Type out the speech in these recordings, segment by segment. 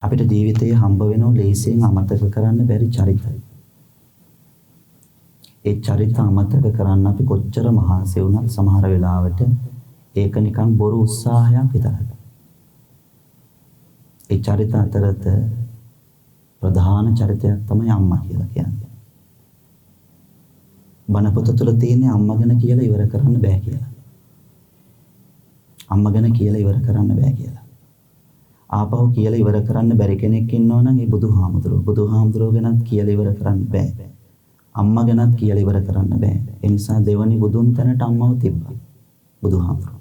අපිට ජීවිතයේ හම්බ වෙනෝ ලේසියෙන් අමතක කරන්න බැරි චරිතය. ඒ චරිත අමතක කරන්න අපි කොච්චර මහන්සි වුණත් සමහර වෙලාවට ඒක නිකන් බොරු උත්සාහයක් විතරයි. ඒ චරිත අතරත ප්‍රධාන චරිතයක් තමයි අම්මා කියලා කියන්නේ. බණ පොත තුළ තියෙන අම්මා ගැන කියලා ඉවර කරන්න බෑ කියලා. අම්මා ගැන කියලා ඉවර කරන්න බෑ කියලා. ආපහු කියලා ඉවර කරන්න බැරි කෙනෙක් ඉන්නවා නම් ඒ බුදුහාමුදුරුවෝ. බුදුහාමුදුරුවෝ ගැනත් කියලා ඉවර කරන්න බෑ. අම්මා ගැනත් කියලා ඉවර කරන්න බෑ. ඒ නිසා දෙවනි බුදුන් තැනට අම්මව තිබ්බා. බුදුහාමුදුරුවෝ.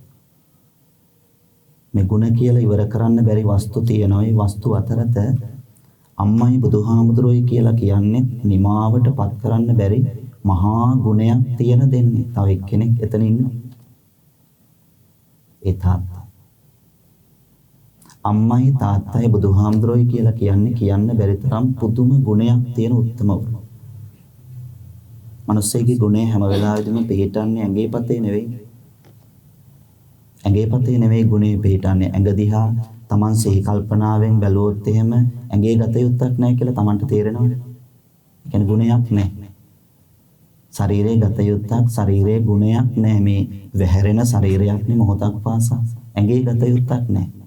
මේ ගුණ කියලා ඉවර කරන්න බැරි වස්තු තියෙනවා. ඒ වස්තු අතරත අම්මයි බුදුහාමුදුරුවෝයි කියලා කියන්නේ නිමාවට පත් කරන්න බැරි මහා ගුණයක් තියෙන දෙන්නේ. තව එක්කෙනෙක් එතන ඉන්නවා. ඒ තාත්තා. අම්මයි තාත්තයි බුදුහාමුදුරුවෝයි කියලා කියන්න බැරි තරම් පුදුම ගුණයක් තියෙන උත්තමවරු. මිනිස්සෙගේ ගුණය හැම වෙලාවෙදිම පිළිටන්නේ ඇඟේ පතේ නෙවෙයි. ඇඟේ පතේ නෙවෙයි ගුණේ පිළිටන්නේ. ඇඟ දිහා Taman සිහි කල්පනාවෙන් බැලුවොත් එහෙම ඇඟේ ගත යුත්තක් නැහැ කියලා Tamanට තේරෙනවද? ඒ කියන්නේ ගුණයක් නැහැ. ශරීරයේ ගත යුත්තක් ශරීරයේ ගුණයක් නැහැ. මේ වැහැරෙන ශරීරයක් නේ මොහොතක් පාසා. ඇඟේ ගත යුත්තක් නැහැ.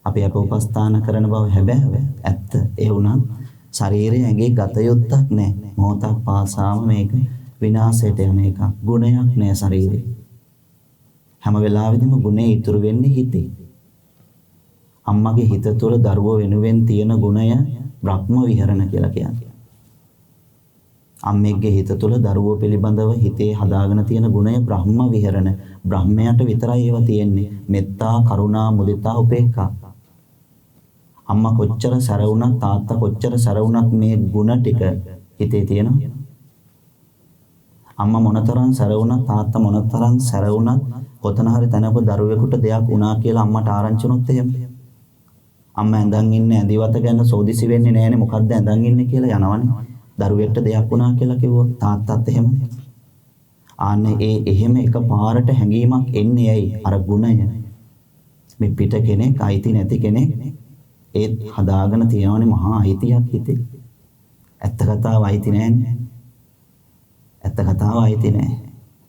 අපි උපස්ථාන කරන බව හැබැයි ඇත්ත. ඒ වුණත් ශරීරයේ ඇඟේ ගත යුත්තක් නැහැ. මොහොතක් පාසාම මේක විනාශයට යන එකක්. ගුණයක් නැහැ ශරීරේ. හැම වෙලාවෙදිම ගුණේ ඉතුරු වෙන්නේ හිතේ. අම්මගේ හිත තුළ දරුවෝ වෙනුවෙන් තියෙන ගුණය බ්‍රහ්ම විහරණ කියලා කියන්නේ. අම්මෙක්ගේ හිත තුළ දරුවෝ පිළිබඳව හිතේ හදාගෙන තියෙන ගුණය බ්‍රහ්ම විහරණ. බ්‍රහ්මයට විතරයි ඒවා තියෙන්නේ. මෙත්තා, කරුණා, මුදිතා, උපේක්ඛා. අම්මා කොච්චර සැර වුණත් තාත්තා කොච්චර සැර වුණත් මේ ගුණ ටික හිතේ තියෙනවා. අම්මා මොනතරම් සැර වුණත් තාත්තා මොනතරම් සැර වුණත් කොතන හරි තැනක දරුවෙකුට දෙයක් වුණා කියලා අම්මට ආරංචි වුණොත් එහෙම අම්මා ඇඳන් ඉන්නේ ඇඳිවත ගැන සෝදිසි වෙන්නේ නැහැනේ මොකද්ද ඇඳන් ඉන්නේ කියලා යනවනේ. දරුවෙක්ට දෙයක් වුණා කියලා කිව්වොත් තාත්තත් එහෙම. ආන්නේ එහෙම එකපාරට හැඟීමක් එන්නේ ඇයි? අර ගුණය. මේ පිට කෙනෙක් අයිති නැති කෙනෙක් ඒත් හදාගෙන තියෙනවනේ මහා අයිතියක් හිතේ. ඇත්ත කතාව අයිති නැහැනේ. ඇත්ත කතාව අයිති නැහැ.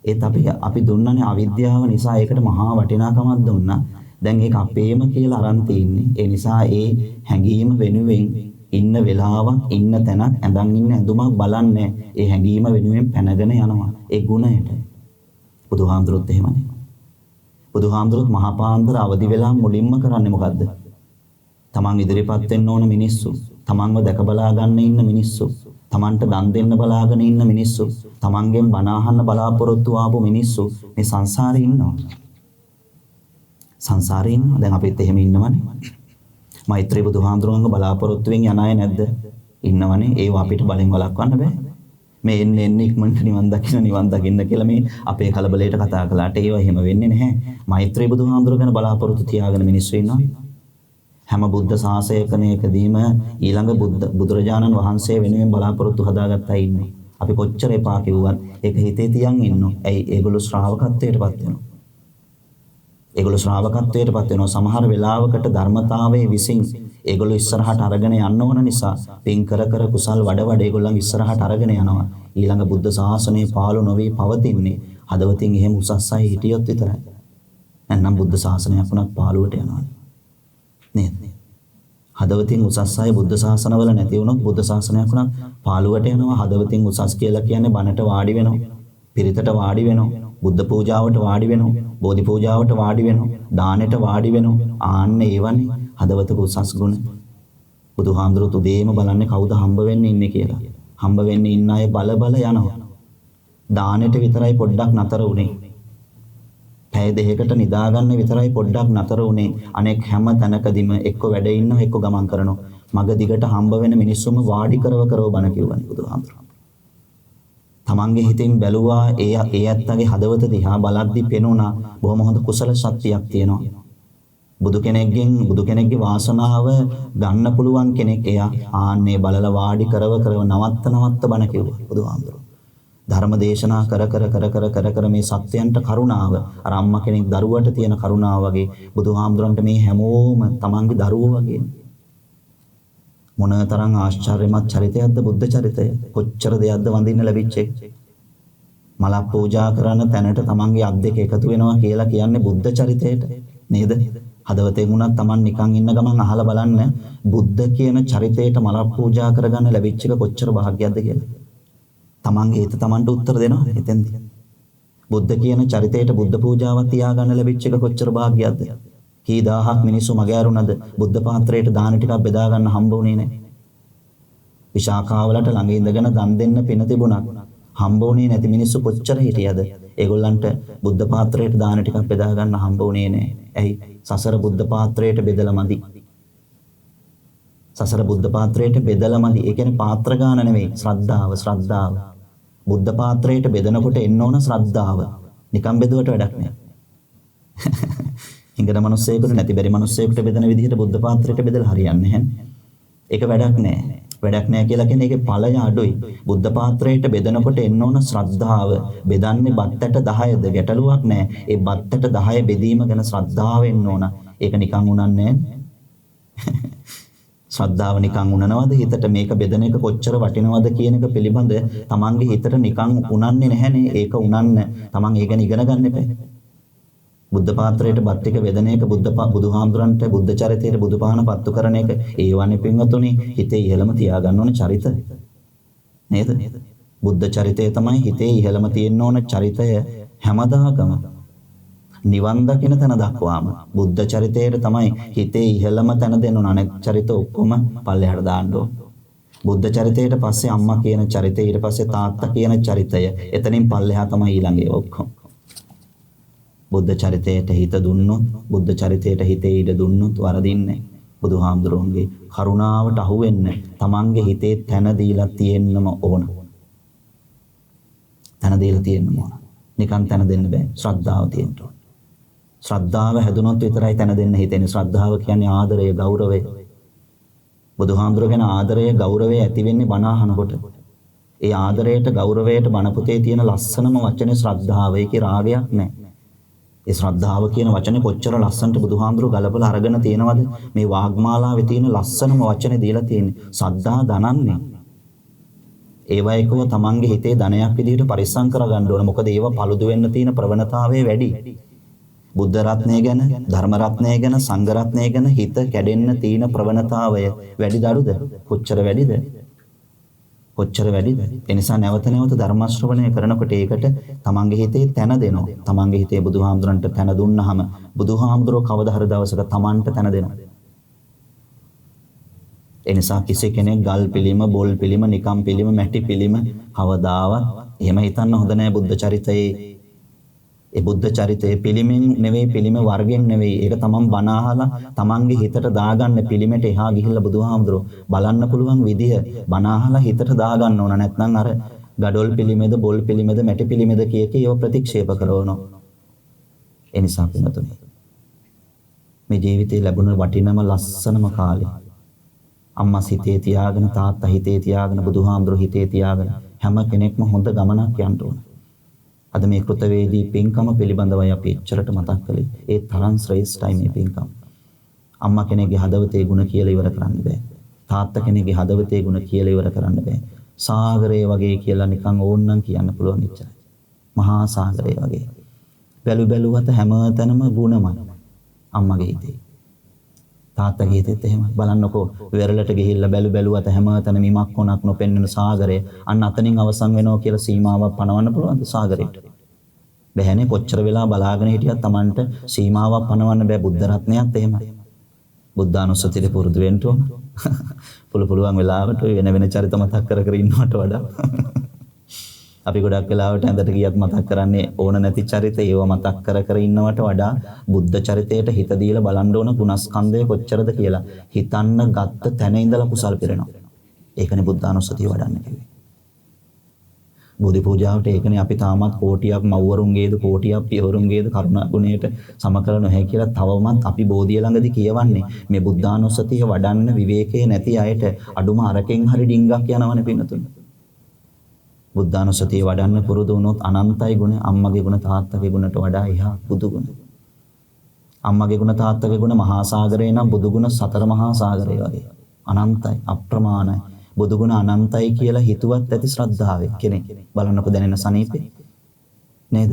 ඒත් අපි දුන්නනේ අවිද්‍යාව නිසා ඒකට මහා වටිනාකමක් දුන්නා. දැන් ඒක අපේම කියලා අරන් තින්නේ. ඒ නිසා ඒ හැඟීම වෙනුවෙන් ඉන්න වෙලාවක් ඉන්න තැනක් ඇඳන් ඉන්න ඇඳුමක් බලන්නේ. ඒ හැඟීම වෙනුවෙන් පැනගෙන යනවා. ඒ ගුණයට. බුදුහාමුදුරුවොත් එහෙමනේ. බුදුහාමුදුරුවොත් මහා පාන්දර අවදි වෙලා මුලින්ම කරන්නේ මොකද්ද? තමන් ඉදිරිපත් වෙන්න ඕන මිනිස්සු, තමන්ව දැක බලා ගන්න ඉන්න මිනිස්සු, තමන්ට දන් දෙන්න බලාගෙන ඉන්න මිනිස්සු, තමන්ගෙන් බණ අහන්න බලාපොරොත්තු ආපු මිනිස්සු මේ සංසාරේ ඉන්නවා. සංසාරේ ඉන්නවා. දැන් අපිත් එහෙම ඉන්නවනේ. මෛත්‍රී බුදුහාමුදුරුවන්ගේ බලාපොරොත්තුවෙන් යන අය නැද්ද? ඉන්නවනේ. ඒව අපිට බලෙන් වළක්වන්න බෑ. මේ එන්නේ ඉක්මනට නිවන් දකින්න කියලා මේ අපේ කලබලයට කතා කළාට ඒව එහෙම වෙන්නේ නැහැ. මෛත්‍රී බුදුහාමුදුරුවෝ ගැන බලාපොරොත්තු තියාගෙන මිනිස්සු ඉන්නවා. හැම බුද්ධ ශාසනයකදීම ඊළඟ බුදුරජාණන් වහන්සේ වෙනුවෙන් බලාපොරොත්තු හදාගත්තා ඉන්නේ. අපි කොච්චර එපා කිව්වත් ඒක හිතේ තියන් ඉන්නෝ. ඇයි? ඒගොල්ලෝ ශ්‍රාවකත්වයටපත් වෙනවා. ඒගොල්ලෝ ශ්‍රාවකත්වයටපත් වෙනවා. සමහර වෙලාවකට ධර්මතාවයේ විසින් ඒගොල්ලෝ ඉස්සරහට අරගෙන යන්න ඕන නිසා පින් කර කුසල් වඩ ඒගොල්ලන් ඉස්සරහට අරගෙන යනවා. ඊළඟ බුද්ධ ශාසනය පාළු නොවි පවතින්නේ හදවතින් එහෙම උසස් අය හිටියොත් විතරයි. නැත්නම් බුද්ධ ශාසනයක් වුණත් පාළුවට යනවා. නේද? හදවතින් උසස් අය බුද්ධ ශාසනවල නැති වුණොත් බුද්ධ ශාසනයක් උනත් පාළුවට යනවා. හදවතින් උසස් කියලා කියන්නේ බණට වාඩි වෙනවා, පිරිතට වාඩි වෙනවා, බුද්ධ පූජාවට වාඩි වෙනවා, බෝධි පූජාවට වාඩි වෙනවා, දානෙට වාඩි වෙනවා. ආන්න ඒවනේ හදවතක උසස් ගුණ. බුදුහාමුදුරුවෝ උදේම බලන්නේ කවුද හම්බ වෙන්නේ ඉන්නේ කියලා. හම්බ වෙන්නේ ඉන්න අය බල යනවා. දානෙට විතරයි පොඩ්ඩක් නතර උනේ. පැය දෙකකට නිදාගන්න විතරයි පොඩ්ඩක් නතර උනේ. අනෙක් හැම තැනකදීම එක්ක වැඩ ඉන්නවා එක්ක ගමන් කරනවා. මග දිගට හම්බ වෙන මිනිස්සුම වාඩි කරව බණ කිව්වනේ බුදුහාමුදුරුවෝ. තමන්ගේ හිතෙන් බැලුවා ඒ ඇත්තගේ හදවත දිහා බලද්දි පෙනුණා බොහොම හොඳ කුසල ශක්තියක් තියෙනවා. බුදු කෙනෙක්ගේ වාසනාව ගන්න පුළුවන් කෙනෙක් එයා. ආන්නේ බලලා වාඩි කරව නවත්ත බණ කිව්වා බුදුහාමුදුරුවෝ. ධර්ම දේශනා කර මේ සත්‍යයන්ට කරුණාව අර අම්මා කෙනෙක් දරුවට තියෙන කරුණාව වගේ බුදුහාමුදුරන්ට මේ හැමෝම තමන්ගේ දරුවෝ වගේ මොනතරම් ආශ්චර්යමත් චරිතයක්ද බුද්ධ චරිතය. කොච්චර දෙයක්ද වඳින්න ලැබිච්චේ. මල පූජා කරන තැනට තමන්ගේ අත් දෙක එකතු වෙනවා කියලා කියන්නේ බුද්ධ චරිතයට නේද? හදවතෙන් උනත් තමන් නිකන් ඉන්න ගමන් අහලා බලන්න බුද්ධ කියන චරිතයට මල පූජා කරගන්න ලැබිච්ච එක කොච්චර භාග්‍යයක්ද කියලා. තමන්ගේ හිත තමන්ට උත්තර දෙනවා එතෙන්දී. බුද්ධ කියන චරිතයට බුද්ධ පූජාවක් තියාගන්න ලැබිච්ච එක කොච්චර භාග්‍යයක්ද? කී දහහක් මිනිස්සු මග ඇරුණද බුද්ධ පාත්‍රයට දාන ටිකක් බෙදා ගන්න හම්බ වුණේ නැහැ. විශාඛාවලට ළඟ ඉඳගෙන දන් දෙන්න පින තිබුණා. හම්බ වුණේ නැති මිනිස්සු කොච්චර හිටියද? ඒගොල්ලන්ට බුද්ධ පාත්‍රයට දාන ටිකක් බෙදා ගන්න හම්බ වුණේ නැහැ. ඇයි? සසර බුද්ධ පාත්‍රයට බෙදලා මදි. සසර බුද්ධ පාත්‍රයට බෙදලා මදි. ඒ කියන්නේ පාත්‍ර ගාන නෙවෙයි, ශ්‍රද්ධාව. බුද්ධ පාත්‍රයට බෙදනකොට එන්න ඕන ශ්‍රද්ධාව. නිකම් බෙදුවට වැඩක් නැහැ. හිඟන මිනිස්සෙකුට නැති බැරි මිනිස්සෙකුට බෙදන විදිහට බුද්ධ පාත්‍රයට බෙදලා හරියන්නේ නැහැ. ඒක වැඩක් නැහැ. වැඩක් නැහැ කියලා කියන්නේ ඒකේ ඵලය අඩුයි. බුද්ධ පාත්‍රයට බෙදනකොට එන්න ඕන ශ්‍රද්ධාව. බෙදන්නේ බත්තට 10ද ගැටලුවක් නැහැ. ඒ බත්තට 10 බෙදීම ගැන ශ්‍රද්ධාව එන්න ඕන. ඒක නිකන් උනන්නේ ශ්‍රද්ධාව නිකන් උනනවද? හිතට මේක බෙදන එක කොච්චර වටිනවද කියන එක පිළිබඳ තමන්ගේ හිතට නිකන් උනන්නේ නැහැනේ. ඒක උනන්න තමන් ඒ ගැන ඉගෙන ගන්න එපා. බුද්ධ පාත්‍රයට බත් ටික බෙදන එක බුදුහාමුදුරන්ට බුද්ධ චරිතයට බුදුපහන පත්තු කරන එක ඒවන්නේ පින්වතුනි හිතේ ඉහළම තියාගන්න ඕන චරිත නේද? බුද්ධ චරිතය තමයි හිතේ ඉහළම තියෙන්න ඕන චරිතය හැමදාකම නිවන් දකින තැන දක්වාම බුද්ධ චරිතයට තමයි හිතේ ඉහළම තැන දෙන්න ඕන. අනෙක් චරිත ඔක්කොම පල්ලෙහාට දාන්න ඕන. බුද්ධ චරිතයට පස්සේ අම්මා කියන චරිතය, ඊට පස්සේ තාත්තා කියන චරිතය, එතනින් පල්ලෙහා තමයි ඊළඟ ඒවා ඔක්කොම. බුද්ධ චරිතයට හිත දුන්නොත්, බුද්ධ චරිතයට හිතේ ඉඩ දුන්නොත් වරදින්නේ. බුදුහාමුදුරුවන්ගේ කරුණාවට අහු වෙන්න තමන්ගේ හිතේ තැන දීලා තියෙන්නම ඕන. තැන දීලා තියෙන්නම ඕන. නිකන් තැන දෙන්න බෑ. ශ්‍රද්ධාව තියෙන්න ඕන. ශ්‍රද්ධාව හැදුනොත් විතරයි තැන දෙන්න හිතෙන්නේ. ශ්‍රද්ධාව කියන්නේ ආදරය, ගෞරවය. බුදුහාමුදුරුවෝ ගැන ආදරය, ගෞරවය ඇති වෙන්නේ බණ අහනකොට. ඒ ආදරයට, ගෞරවයට බණ පොතේ තියෙන ලස්සනම වචනේ ශ්‍රද්ධාව. ඒකේ රාගයක් නැහැ. ඒ ශ්‍රද්ධාව කියන වචනේ කොච්චර ලස්සනට බුදුහාමුදුරුවෝ ගලපලා අරගෙන තියෙනවද? මේ වාග්මාලාවේ තියෙන ලස්සනම වචනේ දීලා තියෙන්නේ. සද්ධා ධනන්නේ. ඒවා එකව තමන්ගේ හිතේ ධනයක් විදිහට පරිස්සම් කරගන්න ඕන. මොකද ඒවා paludu වෙන්න තියෙන ප්‍රවණතාවය වැඩි. බුද්ධ රත්නය ගැන, ධර්ම රත්නය ගැන, සංඝ රත්නය ගැන හිත කැඩෙන්න තියෙන ප්‍රවණතාවය වැඩිද අඩුද? කොච්චර වැඩිද? කොච්චර වැඩිද? ඒ නිසා නැවත නැවත ධර්ම ශ්‍රවණය කරනකොට ඒකට තමන්ගේ හිතේ තැන දෙනවා. තමන්ගේ හිතේ බුදුහාමුදුරන්ට තැන දුන්නාම බුදුහාමුදුරෝ කවදා හරි දවසක තමන්ට තැන දෙනවා. ඒ නිසා කිසි කෙනෙක් ගල් පිළිම, බොල් පිළිම, නිකම් පිළිම, මැටි පිළිම කවදාවත් එහෙම හිතන්න හොඳ නැහැ. බුද්ධ චරිතයේ ඒ බුද්ධ චරිතයේ පිළිමෙන් නෙවෙයි, පිළිම වර්ගයෙන් නෙවෙයි. ඒක තමන් බණ අහලා තමන්ගේ හිතට දාගන්න පිළිමෙට එහා ගිහිල්ලා බුදුහාමුදුරුවෝ බලන්න පුළුවන් විදිහ බණ අහලා හිතට දාගන්න ඕන. නැත්නම් අර ගඩොල් පිළිමෙද, බොල් පිළිමෙද, මැටි පිළිමෙද කියක ඒව ප්‍රතික්ෂේප කරනවා. ඒ නිසා පින්තුනි මේ ජීවිතේ ලැබුණ වටිනම ලස්සනම කාලේ අම්මා හිතේ තියාගෙන, තාත්තා හිතේ තියාගෙන, බුදුහාමුදුරුවෝ හිතේ තියාගෙන හැම කෙනෙක්ම හොඳ ගමනක් යන්න ඕන. අද මේ කෘතවේදී පින්කම පිළිබඳවයි අපි එච්චරට මතක් කළේ. ඒ තරම් ශ්‍රේෂ්ඨයි මේ පින්කම. අම්මා කෙනෙක්ගේ හදවතේ ගුණ කියලා ඉවර කරන්න බෑ. තාත්තා කෙනෙක්ගේ හදවතේ ගුණ කියලා ඉවර කරන්න බෑ. සාගරය වගේ කියලා නිකන් ඕන්නම් කියන්න පුළුවන් එච්චරයි. මහා සාගරය වගේ. බැලුවත හැමතැනම ගුණමයි. අම්මගේ හිතේ. තාත්තගේ හිතෙත් එහෙමයි. බලන්නකෝ වෙරළට ගිහිල්ලා බැලුවත හැමතැනම මිමක් කොනක් නොපෙන්වන සාගරය. අන්න අතනින් අවසන් වෙනවා කියලා සීමාවක් පනවන්න පුළුවන්ද සාගරයට? බැහැනේ. කොච්චර වෙලා බලාගෙන හිටියත් Tamanට සීමාවක් පනවන්න බෑ. බුද්ධ රත්නයත් එහෙමයි. බුද්ධානුස්සතියට පුරුදු වෙන්න ඕන. පුළුවන් වෙලාවට වෙන චරිත මතක් කර ඉන්නවට වඩා අපි ගොඩක් වෙලාවට ඇඳට ගියත් මතක් කරන්නේ ඕන නැති චරිත ඒව මතක් කර ඉන්නවට වඩා බුද්ධ චරිතයට හිත දීලා බලන්න ඕන ගුණස්කන්ධය කොච්චරද කියලා හිතන්න ගත්ත තැන ඉඳලා කුසල් පිරෙනවා. ඒකනේ බුද්ධානුස්සතිය වඩන්න කිව්වේ. බෝධි පූජාවට ඒකනේ අපි තාමත් කෝටියක් මව්වරුන්ගේද කෝටියක් පියවරුන්ගේද කරුණා ගුණයට සම කළ නොහැකි කියලා තවමත් අපි බෝධිය ළඟදී කියවන්නේ. මේ බුද්ධානුස්සතිය වඩන්න විවේකයේ නැති අයට අඩුම අරකින් හරි ඩිංගක් යනවනේ පින්නතුන්. බුද්ධානුස්සතිය වඩන්න පුරුදු වුණොත් අනන්තයි ගුණ. අම්මගේ ගුණ, තාත්තගේ ගුණට වඩා එහා බුදු ගුණ. අම්මගේ ගුණ, තාත්තගේ ගුණ මහා සාගරේ නම් බුදු ගුණ සතර මහා සාගරේ වගේ. අනන්තයි, අප්‍රමාණයි. බුදු ගුණ අනන්තයි කියලා හිතුවත් ඇති ශ්‍රද්ධාවේ කෙනෙක්. බලන්නකො දැනෙන සනීපේ. නේද?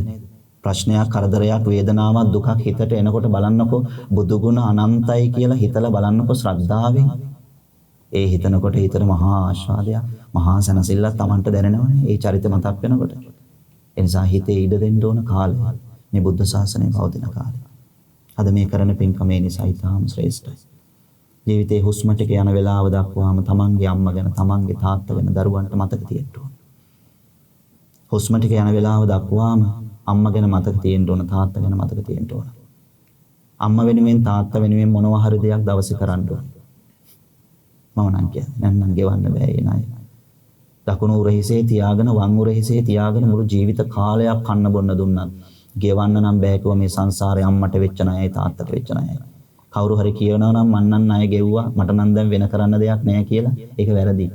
ප්‍රශ්නයක්, කරදරයක්, වේදනාවක්, දුකක් හිතට එනකොට බලන්නකො බුදු ගුණ අනන්තයි කියලා හිතලා බලන්නකො ශ්‍රද්ධාවෙන්. ඒ හිතනකොට හිතට මහා ආශාදයක්, මහා සනසිල්ලක් Tamanට දැනෙනවනේ. ඒ චරිත මතක් වෙනකොට. ඒ නිසා හිතේ ඉඩ දෙන්න ඕන කාලය මේ බුද්ධ ශාසනය පවතින කාලය. අද මේ කරන පින්කම ඒ නිසා ඊටාම ශ්‍රේෂ්ඨයි. ජීවිතේ හුස්ම ටික යන වෙලාව දක්වාම තමන්ගේ අම්මා ගැන, තමන්ගේ තාත්තා ගැන දරුවන්ට මතක තියෙන්න ඕන. හුස්ම ටික යන වෙලාව දක්වාම අම්මා ගැන මතක තියෙන්න ඕන, තාත්තා ගැන මතක තියෙන්න ඕන. අම්මා වෙනුවෙන් තාත්තා වෙනුවෙන් මොනවා හරි දෙයක් දවසේ කරන්න ඕන. මම නම් කියන්නේ නැත්නම් ගෙවන්න බෑ ඒ ණය. දකුණු උරහිසේ තියාගෙන වම් උරහිසේ තියාගෙන මුළු ජීවිත කාලයක් කන්න බොන්න දුන්නත් ගෙවන්න නම් බෑ කිව්ව මේ සංසාරේ අම්මට වෙච්ච ණයයි තාත්තට වෙච්ච ණයයි. කවුරු හරි කියනවා නම් මං නම් ණය ගෙව්වා මට නම් දැන් වෙන කරන්න දෙයක් නෑ කියලා ඒක වැරදි.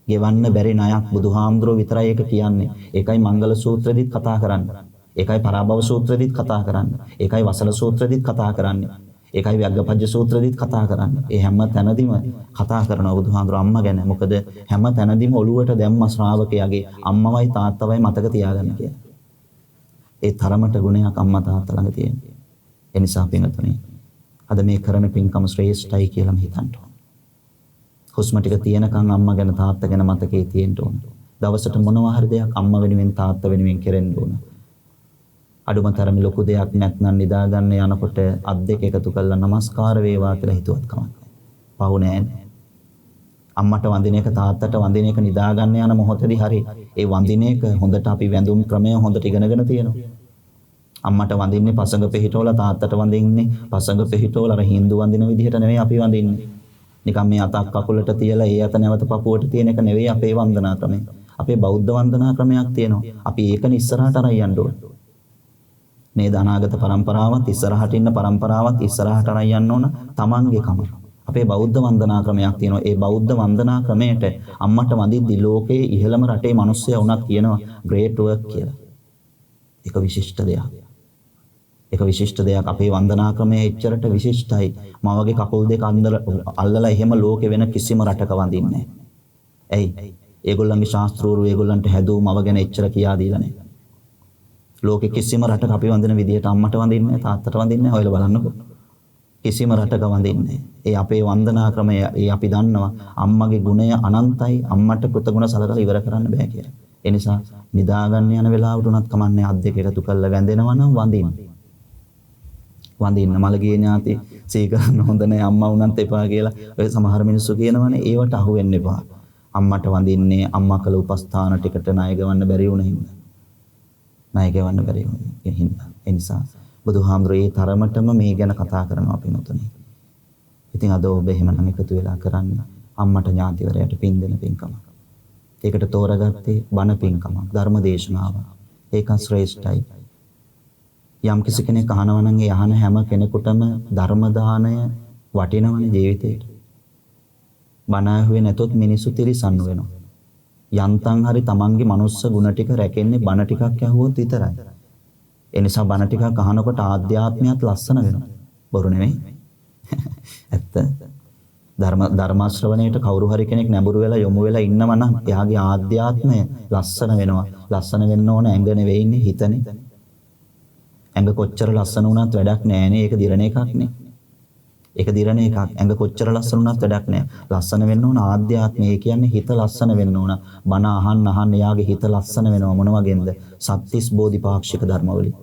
ගෙවන්න බැරි ණයක් බුදුහාමුදුරුවෝ විතරයි ඒක කියන්නේ. ඒකයි මංගල සූත්‍රෙදිත් කතා කරන්නේ. ඒකයි පරාභව සූත්‍රෙදිත් කතා කරන්නේ. ඒකයි වසල සූත්‍රෙදිත් කතා කරන්නේ. ඒකයි වග්ගපජ්ජ සූත්‍රෙදිත් කතා කරන්නේ. ඒ හැම තැනදීම කතා කරනවා බුදුහාමුදුරුවෝ අම්මා ගැන. මොකද හැම තැනදීම ඔළුවට දැම්ම ශ්‍රාවකයාගේ අම්මවයි තාත්තවයි මතක තියාගන්න කියලා. ඒ තරමට ගුණයක් අම්මා තාත්තා ළඟ තියෙනවා. ඒ නිසා පින්තුනේ අද මේ කරන පින්කම ශ්‍රේෂ්ඨයි කියලා හිතන්න ඕන. හුස්ම ටික තියෙනකන් අම්මා ගැන තාත්තා ගැන මතකේ තියෙන්න ඕන. දවසට මොනවා හරි දෙයක් අම්මා වෙනුවෙන් තාත්තා වෙනුවෙන් කෙරෙන්න ඕන. අඩුම තරමේ ලොකු දෙයක් නැත්නම් නිදා ගන්න යනකොට අත් දෙක එකතු කරලා নমස්කාර වේවා කියලා හිතුවත් කමක් නැහැ. පහු නෑනේ. අම්මට වඳින එක තාත්තට වඳින එක නිදා ගන්න යන මොහොතේදී හරි ඒ වඳින එක හොඳට අපි වැඳුම් ක්‍රමය හොඳට ඉගෙනගෙන තියෙනවා. අම්මට වඳින්නේ පසඟ පිහිටවල, තාත්තට වඳින්නේ පසඟ පිහිටවල. අර හින්දු වඳින විදිහට නෙවෙයි අපි වඳින්නේ. නිකම් මේ අතක් කකුලට තියලා ඒ අත නැවත පපුවට තියෙන එක නෙවෙයි අපේ වන්දනා ක්‍රමය. අපේ බෞද්ධ වන්දනා ක්‍රමයක් තියෙනවා. අපි ඒකනේ ඉස්සරහට අරන් යන්න ඕන. මේ අනාගත પરම්පරාවත් ඉස්සරහට ඉන්න પરම්පරාවත් ඉස්සරහට අරන් යන්න ඕන තමන්ගේ කම. අපේ බෞද්ධ වන්දනා ක්‍රමයක් තියෙනවා. ඒ බෞද්ධ වන්දනා ක්‍රමයට අම්මට වඳිද්දි ලෝකේ ඉහළම රටේ මිනිස්සයා වුණත් කියනවා ග්‍රේට් වර්ක් කියලා. ඒක විශිෂ්ට දෙයක්. ඒක විශිෂ්ට දෙයක්. අපේ වන්දනා ක්‍රමය එච්චරට විශිෂ්ටයි. මවගේ කකුල් දෙක අල්ලලා එහෙම ලෝකේ වෙන කිසිම රටක වඳින්නේ නැහැ. ඇයි? ඒගොල්ලන්ගේ ශාස්ත්‍රූරු ඒගොල්ලන්ට හැදූ මව ගැන එච්චර කියා දීලා නැහැ. ලෝකේ කිසිම රටක අපි වඳින විදිහට අම්මට වඳින්නේ නැහැ, තාත්තට වඳින්නේ නැහැ. ඔයලා බලන්නකෝ. කිසිම රටක වඳින්නේ. ඒ අපේ වන්දනා ක්‍රමය ඒ අපි දන්නවා අම්මගේ ගුණය අනන්තයි. අම්මට කෘතගුණ සලකලා ඉවර කරන්න බෑ කියලා. ඒ නිසා නිදා ගන්න යන වෙලාවට උනත් කමන්නේ අත් දෙක එකතු කරලා වැඳෙනවා නම් වඳින්න. වඳින්න මලගේ ඥාති සීකරන්න හොඳ නැහැ අම්මා වුණත් එපා කියලා ඔය සමහර මිනිස්සු කියනවනේ. ඒවට අහු වෙන්න එපා. අම්මට වඳින්නේ අම්මා කළ උපස්ථාන ටිකට ණය ගවන්න බැරි වුණ හින්දා. ණය ගවන්න බැරි වුණ හින්දා. ඒ නිසා බුදුහාමුදුරේ ඒ තරමටම මේ ගැන කතා කරනවා පින්තුනේ. ඉතින් අද ඔබ එහෙමනම් එකතු වෙලා කරන්නේ අම්මට ඥාතිවරයාට පින් දෙන පින්කම. ඒකට තෝරාගත්තේ බණ පින්කමක්, ධර්ම දේශනාවක්. ඒක ශ්‍රේෂ්ඨයි. යම් කිසි කෙනෙක් අහනවා නම් ඒ අහන හැම කෙනෙකුටම ධර්ම දාණය වටිනවනේ ජීවිතේට. බණ ඇහුවේ නැතොත් මිනිස්සු තිරිසන් වෙනවා. යන්තම් හරි තමන්ගේ මනුස්ස ගුණ ටික රැකෙන්නේ බණ ටිකක් ඇහුවොත් විතරයි. ඒ නිසා බණ ටිකක් අහනකොට ආධ්‍යාත්මයත් ලස්සන වෙනවා. බොරු නෙමෙයි. ඇත්ත. ධර්ම ශ්‍රවණයට කවුරු හරි කෙනෙක් නැඹුරු වෙලා යොමු වෙලා ඉන්නවා නම් එයාගේ ආධ්‍යාත්මය ලස්සන වෙනවා. ලස්සන වෙන්න ඕන ඇඟ නෙවෙයි ඉන්නේ හිතනේ. ඇඟ කොච්චර ලස්සන වුණත් වැඩක් නෑනේ. ඒක දිරණ එකක් නේ. ඒක දිරණ එකක්. ඇඟ කොච්චර ලස්සන වුණත් වැඩක් නෑ. ලස්සන වෙන්න ඕන ආධ්‍යාත්මය. ඒ කියන්නේ හිත ලස්සන වෙන්න ඕන. බණ අහන්න එයාගේ හිත ලස්සන වෙනවා. මොන වගේන්ද? සත්‍තිස් බෝධිපාක්ෂික ධර්මවලින්.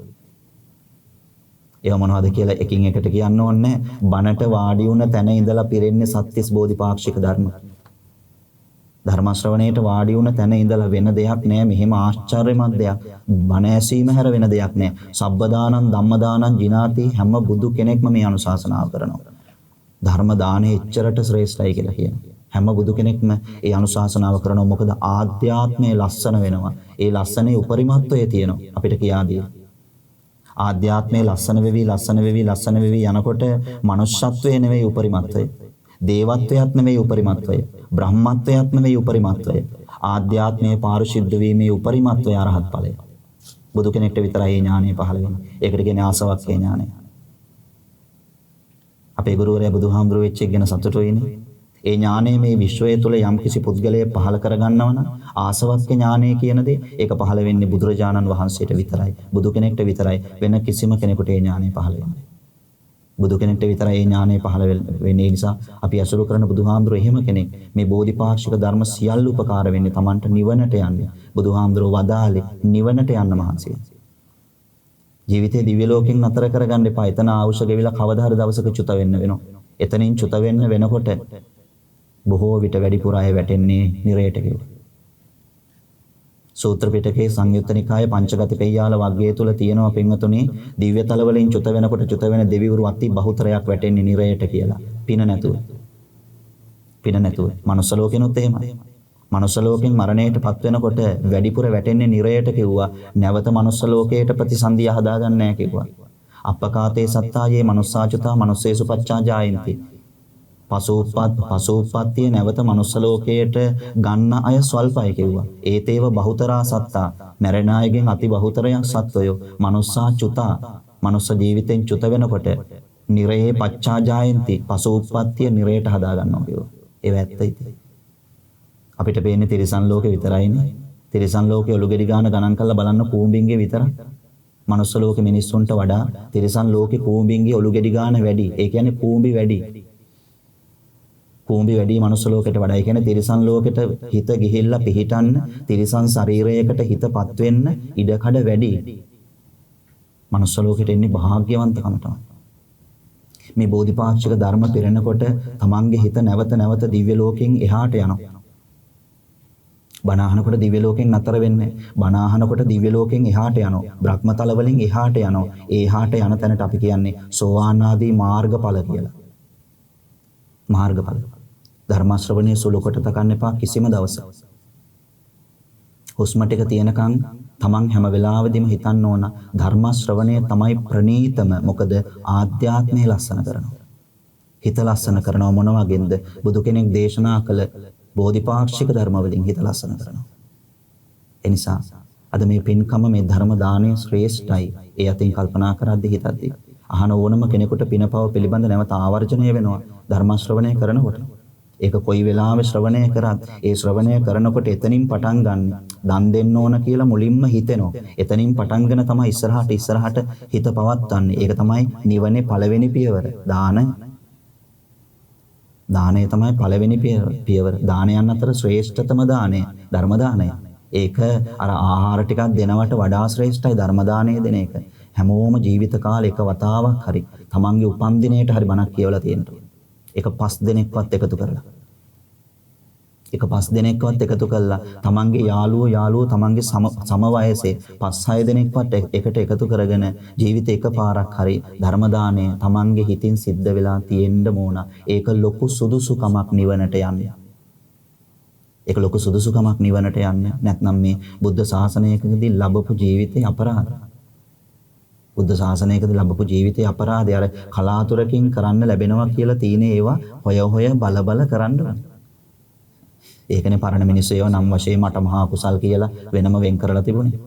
ඒව මොනවද කියලා එකින් එකට කියන්න ඕනේ. බණට වාඩි වුණ තැන ඉඳලා පිරෙන්නේ සත්‍තිස් බෝධිපාක්ෂික ධර්ම. ධර්ම ශ්‍රවණයට වාඩි වුණ තැන ඉඳලා වෙන දෙයක් නෑ. මෙහෙම ආශ්චර්යමත් දෙයක්. බණ ඇසීම හැර වෙන දෙයක් නෑ. සබ්බදානං ධම්මදානං ජිනාති හැම බුදු කෙනෙක්ම මේ අනුශාසනාව කරනවා. ධර්ම දානෙ එච්චරට ශ්‍රේෂ්ඨයි කියලා කියනවා. හැම බුදු කෙනෙක්ම ඒ අනුශාසනාව කරනවා. මොකද ආධ්‍යාත්මයේ ලස්සන වෙනවා. ඒ ලස්සනේ උපරිමත්වය තියෙනවා අපිට කියා දී. ආධ්‍යාත්මයේ ලස්සන වෙවි යනකොට මනුෂ්‍යත්වයේ නෙවෙයි උපරිමත්වය. දේවත්වයක් නෙවෙයි උපරිමත්වය. බ්‍රහ්මත්වයක් නෙවෙයි උපරිමත්වය. ආධ්‍යාත්මයේ පාරිශුද්ධ වීමේ උපරිමත්වය අරහත් ඵලය. බුදු කෙනෙක්ට විතරයි මේ ඥානය පහළ වෙන්නේ. ඒකට කියන්නේ ආසවක්ඛ්‍ය ඥානය. අපේ ගුරුවරයා බුදුහාමුදුරුවෝ වෙච්ච එක ගැන සතුටුයි නේ. ඒ ඥානය මේ විශ්වය තුළ යම්කිසි පුද්ගලයෙක් පහළ කරගන්නවා නම් ආසවක්ඛ්‍ය ඥානය කියන දේ ඒක පහළ වෙන්නේ බුදුරජාණන් වහන්සේට විතරයි. බුදු කෙනෙක්ට විතරයි. වෙන කිසිම කෙනෙකුට ඒ ඥානය පහළ වෙන්නේ. බුදු කෙනෙක්ට විතරයි ඒ ඥානය පහළ වෙන්නේ. නිසා අපි අසුරු කරන බුදුහාමුදුරුවෝ එහෙම කෙනෙක්. මේ බෝධිපාක්ෂික ධර්ම සියල්ල උපකාර වෙන්නේ Tamanට නිවනට යන්න. බුදුහාමුදුරුවෝ වදාළේ නිවනට යන්න මහන්සිය. ජීවිතේ දිව්‍ය ලෝකෙන් නතර කරගන්න එපා. එතන ආවුෂ ගෙවිලා කවදා හරි දවසක චුත වෙන්න වෙනවා. එතනින් චුත වෙන්න වෙනකොට බොහෝ විට වැඩිපුර අය වැටෙන්නේ නිරයට කියලා. සූත්‍ර පිටකේ සංයුත්ත නිකායේ පංචගත පෙය්‍යාල වග්ගය තුල තියෙනවා පින්වතුනි දිව්‍ය තල වලින් චුත වෙනකොට චුත වෙන දෙවිවරු අති බහුතරයක් වැටෙන්නේ නිරයට කියලා. පින නැතුව. පින නැතුව. මනුස්ස ලෝකෙනොත් එහෙමයි. මනුස්ස ලෝකෙන් මරණයටපත් වෙනකොට වැඩිපුර වැටෙන්නේ නිරයට කිව්වා. නැවත මනුස්ස ලෝකයට ප්‍රතිසන්දිය හදාගන්නේ නැහැ කිව්වා. අපකාතේ සත්තායේ මනුස්සාචුතා මනුස්සේසු පච්චාජායන්ති. පසෝපත්තිය නැවත මනුස්ස ලෝකයට ගන්න අය ස්වල්පයි කිව්වා. ඒතේව බහුතරා සත්තා මැරෙන අයගෙන් අති බහුතරයක් සත්වයෝ මනුස්සාචුතා මනුස්ස ජීවිතෙන් චුත වෙනකොට නිරේ පච්චාජායන්ති පසෝපත්තිය නිරයට හදා ගන්නවා කිව්වා. ඒව ඇත්තයි. අපිට පේන්නේ තිරිසන් ලෝකේ විතරයිනේ. තිරිසන් ලෝකේ ඔලු ගෙඩි ගන්න ගණන් කරලා බලන්න කූඹින්ගේ විතරයි. මනුස්ස ලෝකේ මිනිස්සුන්ට වඩා තිරිසන් ලෝකේ කූඹින්ගේ ඔලු ගෙඩි ගන්න වැඩි. ඒ කියන්නේ කූඹි වැඩි. කූඹි වැඩි මනුස්ස ලෝකයට වඩා. ඒ කියන්නේ තිරිසන් ලෝකෙට හිත ගිහිල්ලා පිහිටන්න, තිරිසන් ශරීරයකට හිතපත් වෙන්න ඉඩකඩ වැඩි. මනුස්ස ලෝකෙට එන්නේ භාග්‍යවන්තකම තමයි. මේ බෝධිපාක්ෂික ධර්ම පිරෙනකොට තමන්ගේ හිත නැවත නැවත දිව්‍ය ලෝකෙන් එහාට යනවා. බණ අහනකොට දිව්‍ය ලෝකෙන් නතර වෙන්නේ. බණ අහනකොට දිව්‍ය ලෝකෙන් එහාට යනවා. බ්‍රහ්මතල වලින් එහාට යනවා. ඒ එහාට යන තැනට අපි කියන්නේ සෝවාන් ආදී මාර්ගඵල කියලා. මාර්ගඵල. ධර්ම ශ්‍රවණයේ සුළු කොට තකන්න එපා කිසිම දවසක. හුස්ම ටික තියෙනකන් තමන් හැම වෙලාවෙදිම හිතන්න ඕන ධර්ම ශ්‍රවණය තමයි ප්‍රණීතම. මොකද ආධ්‍යාත්මය ලස්සන කරනවා. හිත ලස්සන කරනවා මොන වගේද? බුදු කෙනෙක් දේශනා කළ බෝධිපාක්ෂික ධර්ම වලින් හිත ලස්සන කරනවා. එනිසා අද මේ පින්කම මේ ධර්ම දාණය ශ්‍රේෂ්ඨයි. ඒ අතින් කල්පනා කරද්දී හිතද්දී අහන ඕනම කෙනෙකුට පිනපව පිළිබඳ නැවත ආවර්ජනය වෙනවා ධර්ම ශ්‍රවණය කරනකොට. ඒක කොයි වෙලාවෙ ශ්‍රවණය කරත් ඒ ශ්‍රවණය කරනකොට එතනින් පටන් ගන්න. දන් දෙන්න ඕන කියලා මුලින්ම හිතෙනවා. එතනින් පටන්ගෙන තමයි ඉස්සරහට හිත පවත්වන්නේ. ඒක තමයි නිවනේ පළවෙනි පියවර. දානය තමයි පළවෙනි පියවර. දානයන් අතර ශ්‍රේෂ්ඨතම දානය ධර්ම දානය. ඒක අර ආහාර ටිකක් දෙනවට වඩා ශ්‍රේෂ්ඨයි ධර්ම දානය දෙන එක. හැමෝම ජීවිත කාලේ එක වතාවක් හරි තමන්ගේ උපන්දිනේට හරි බණක් කියවලා තියෙනවා. එක 5 දිනක්වත් එකතු කරලා. එක 5 දිනක්වත් එකතු කළා තමන්ගේ යාළුවෝ තමන්ගේ සම වයසේ 5-6 දිනක්වත් එකට එකතු කරගෙන ජීවිතේ එකපාරක් හරි ධර්ම දාණය තමන්ගේ හිතින් සිද්ධ වෙලා තියෙන්න ඕන. ඒක ලොකු සුදුසුකමක් නිවනට යන්න. ඒක ලොකු සුදුසුකමක් නිවනට යන්න. නැත්නම් මේ බුද්ධ ශාසනයකදී ලැබපු ජීවිතේ අපරාධ. බුද්ධ ශාසනයකදී ලැබපු ජීවිතේ අපරාධය අර කලාතුරකින් කරන්න ලැබෙනවා කියලා තියෙන ඒවා හොය බල කරන්න ඕන. ඒකනේ පරණ මිනිස්සු ඒවා නම් වශයෙන් අට මහා කුසල් කියලා වෙනම වෙන් කරලා තිබුණේ.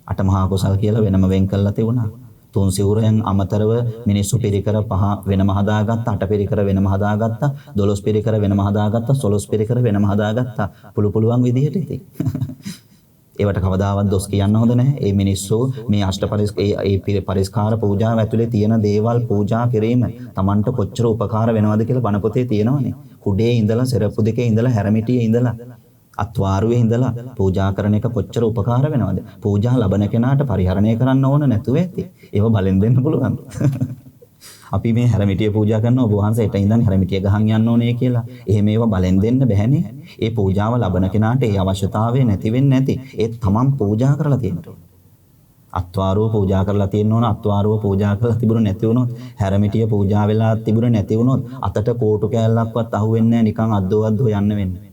අට මහා කුසල් කියලා වෙනම වෙන් කරලා තිබුණා. තුන් සිවුරෙන් අමතරව මිනිස්සු පිරිකර 5 වෙනම හදාගත්තා, 8 පිරිකර වෙනම හදාගත්තා, 12 පිරිකර වෙනම හදාගත්තා, 16 පිරිකර වෙනම හදාගත්තා. පුළුවන් විදිහට ඉතින්. ඒවට කවදාවත් දොස් කියන්න හොඳ නැහැ. ඒ මිනිස්සු මේ පරිස්කාර පූජාව ඇතුලේ තියෙන දේවල් පූජා කිරීම Tamanට කොච්චර උපකාර වෙනවද කියලා බණ පොතේ තියෙනවනේ. කුඩේ ඉඳලා සෙරප්පු දෙකේ ඉඳලා හැරමිටියේ ඉඳලා අත්වාරුවේ ඉඳලා පූජා කරන එක කොච්චර උපකාර වෙනවද? පූජා ලබන කෙනාට පරිහරණය කරන්න ඕන නැතුව ඇති. ඒව බලෙන් දෙන්න පුළුවන්. අපි මේ හැරමිටිය පූජා කරනවා ඔබ වහන්සේට ඉඳන් හැරමිටිය ගහන් යන්න ඕනේ කියලා. එහෙම ඒවා බලෙන් දෙන්න බැහැනේ. ඒ පූජාව ලබන කෙනාට ඒ අවශ්‍යතාවය නැති වෙන්නේ නැති. ඒ තමන් පූජා කරලා තියෙනවා. අත්වාරුව පූජා කරලා තියෙන්න ඕන. අත්වාරුව පූජා කරලා තිබුණ නැති වුණොත්, හැරමිටිය පූජා වෙලා තිබුණ නැති වුණොත් අතට කෝටු කෑල්ලක්වත් අහුවෙන්නේ නැහැ. නිකන් අද්දෝ යන්න වෙන්නේ.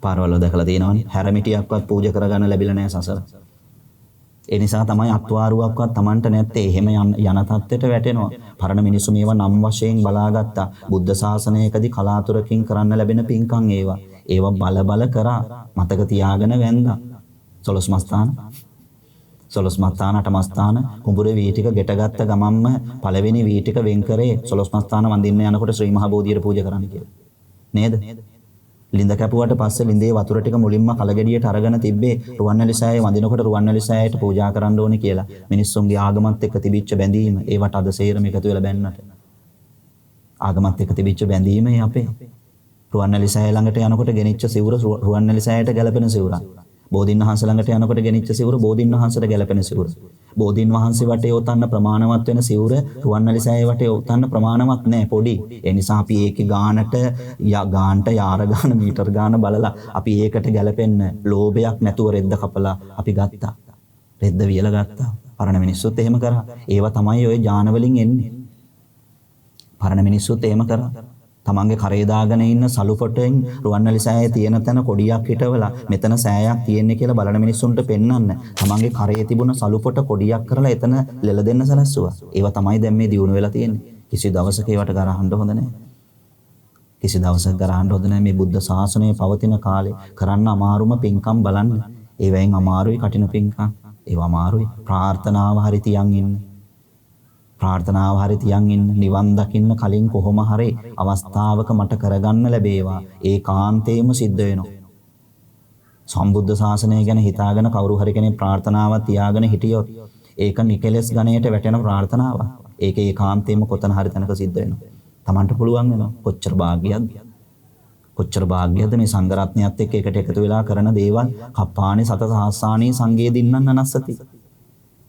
පාරවල දැකලා තියෙනවනේ. හැරමිටියක්වත් පූජා කරගන්න ලැබිලා නැහැ සසර. ඒ නිසා තමයි අත්වාරුවක්වත් Tamanට නැත්තේ. එහෙම යන තත්ත්වයට වැටෙනවා. පරණ මිනිස්සු මේවා නම් වශයෙන් බලාගත්තා. බුද්ධ ශාසනයකදී කලාතුරකින් කරන්න ලැබෙන පින්කම් ඒවා බල කරා. මතක තියාගෙන වැන්දා. 12 මස්ථාන සොළොස් මස්ථාන අටමස්ථාන කුඹුරේ වී ටික ගෙටගත්ත ගමන්ම පළවෙනි වී ටික වෙන් කරේ සොළොස් මස්ථාන වඳින්න යනකොට ශ්‍රී මහා බෝධියට පූජා කරන්න කියලා. නේද? ලිඳ කැපුවට පස්සේ ලිඳේ වතුර ටික මුලින්ම කලගෙඩියට අරගෙන තිබ්බේ රුවන්වැලි සෑයේ වඳිනකොට රුවන්වැලි සෑයට පූජා කරන්න ඕනේ කියලා. මිනිස්සුන්ගේ ආගමත් එක්ක තිබිච්ච බැඳීම ඒවට අද සේරම එකතු වෙලා බැන්නට. ආගමත් එක්ක තිබිච්ච බැඳීම අපේ රුවන්වැලි සෑය ළඟට යනකොට ගෙනිච්ච සිවුර රුවන්වැලි සෑයට ගැලපෙන සිවුරක්. බෝධින් වහන්සේ ළඟට යනකොට ගෙනිච්ච සිවුර බෝධින් වහන්සේට ගැලපෙන සිවුර. බෝධින් වහන්සේ වටේ යොතන්න ප්‍රමාණවත් වෙන සිවුර රුවන්වැලි සෑය වටේ යොතන්න ප්‍රමාණවත් නැහැ පොඩි. ඒ නිසා අපි ඒකේ ගානට යාර ගාන මීටර් ගාන බලලා අපි ඒකට ගැලපෙන්න ලෝභයක් නැතුව රෙද්ද කපලා අපි ගත්තා. රෙද්ද වියලා ගත්තා. පරණ මිනිස්සුත් එහෙම කරා. ඒවා තමයි ওই ඥාන වලින් එන්නේ. පරණ මිනිස්සුත් එහෙම කරා. තමන්ගේ කරේ දාගෙන ඉන්න සලුපොටෙන් රුවන්වැලි සෑයේ තියෙන තැන කොඩියක් හිටවලා මෙතන සෑයක් තියෙන්නේ කියලා බලන මිනිස්සුන්ට පෙන්වන්න තමන්ගේ කරේ තිබුණ සලුපොට කොඩියක් කරලා එතන ලෙල දෙන්න සැලැස්සුවා. ඒවා තමයි දැන් මේ දියුණු වෙලා තියෙන්නේ. කිසි දවසක ඒවට ගරහන්න හොඳ නැහැ. කිසි දවසක ගරහන්න හොඳ නැහැ. මේ බුද්ධ ශාසනය පවතින කාලේ කරන්න අමාරුම පින්කම් බලන්න. ඒවෙන් අමාරුයි කටින පින්කම්. ඒවා අමාරුයි. ප්‍රාර්ථනාව හරි තියන් ඉන්න. ප්‍රාර්ථනාව හරි තියන් ඉන්න. නිවන් දකින්න කලින් කොහොම හරි අවස්ථාවක මට කරගන්න ලැබේවා. ඒ කාන්තේම සිද්ධ වෙනවා. සම්බුද්ධ ශාසනය ගැන හිතාගෙන කවුරු හරි කෙනෙක් ප්‍රාර්ථනාවක් තියාගෙන හිටියොත් ඒක නිකලස් ගණයට වැටෙන ප්‍රාර්ථනාවක්. ඒක ඒ කාන්තේම කොතන හරි තැනක සිද්ධ වෙනවා. Tamanට පුළුවන් වෙනවා. කොච්චර භාග්‍යයක්ද? කොච්චර භාග්‍යයක්ද මේ සංඝ රත්නයත් එක්ක එකට එකතු වෙලා කරන දේවල්. කප්පානේ සත සහස්සානේ සංගේ දින්නන් අනස්සති.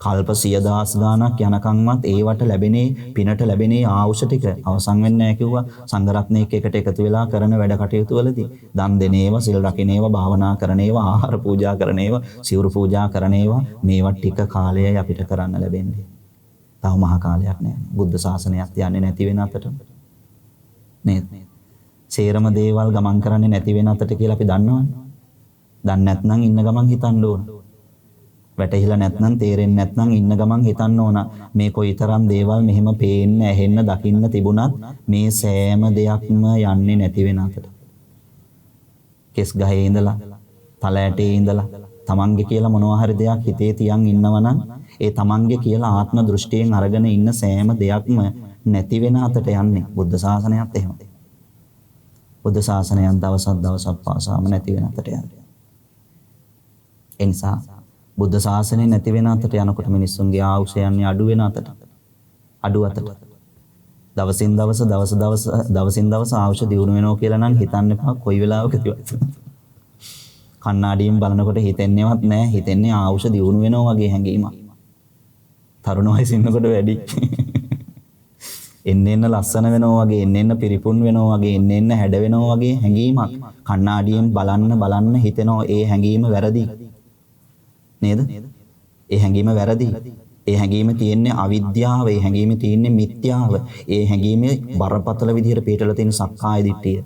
කල්ප 10000 ගාණක් යනකම්වත් ඒවට ලැබෙනේ පිනට ලැබෙනේ ආවුෂ ටික අවසන් වෙන්නේ නැහැ කිව්වා. සංඝ රත්නයක එකට එකතු වෙලා කරන වැඩ කටයුතු වලදී දන් දෙන ඒවා, සිල් රකින්න ඒවා, භාවනා කරන ඒවා, ආහාර පූජා කරන ඒවා, සිවුරු පූජා කරන ඒවා මේවා ටික කාලයයි අපිට කරන්න ලැබෙන්නේ. තව මහ කාලයක් නෑ. බුද්ධ ශාසනයත් යන්නේ නැති වෙන අතට නේද? සේරම දේවල් ගමන් කරන්නේ නැති වෙන අතට කියලා අපි දන්නවනේ. දන්නේ නැත්නම් ඉන්න ගමන් හිතන්න ඕන. වැටහිලා නැත්නම් තේරෙන්නේ නැත්නම් ඉන්න ගමන් හිතන්න ඕන මේ කොයිතරම් දේවල් මෙහෙම පේන්න ඇහෙන්න දකින්න තිබුණත් මේ සෑම දෙයක්ම යන්නේ නැති වෙන අතට. කෙස් ගහේ ඉඳලා තල ඇටේ ඉඳලා තමන්ගේ කියලා මොනවා හරි දෙයක් හිතේ තියන් ඉන්නවනම් ඒ තමන්ගේ කියලා ආත්ම දෘෂ්ටියෙන් අරගෙන ඉන්න සෑම දෙයක්ම නැති වෙන අතට යන්නේ. බුද්ධ ශාසනයත් එහෙම. බුද්ධ ශාසනයන් දවසක් පාසාම නැති වෙන අතට යන්නේ. ඒ නිසා බුද්ධ ශාසනය නැති වෙන අතට යනකොට මිනිස්සුන්ගේ ආයුෂ යන්නේ අඩු වෙන අතට. අඩු අතට. දවසින් දවස ආයුෂ දියුණු වෙනවා කියලා නම් හිතන්න එපා කොයි වෙලාවකදවත්. කණ්ණාඩියෙන් බලනකොට හිතෙන්නේවත් නැහැ. හිතෙන්නේ ආයුෂ දියුණු වෙනවා වගේ හැඟීමක්. තරුණ වයසේ ඉන්නකොට වැඩි. එන්න ලස්සන වෙනවා වගේ, එන්න පිරිපුන් වෙනවා වගේ, එන්න හැඩ වෙනවා වගේ හැඟීමක්. කණ්ණාඩියෙන් බලන්න හිතෙනවා. ඒ හැඟීම වැරදි. නේද? ඒ හැඟීම වැරදි. ඒ හැඟීම තියෙන්නේ අවිද්‍යාව, ඒ හැඟීම තියෙන්නේ මිත්‍යාව. ඒ හැඟීමේ බරපතල විදිහට පිටලා තියෙන සක්කාය දිට්ඨිය.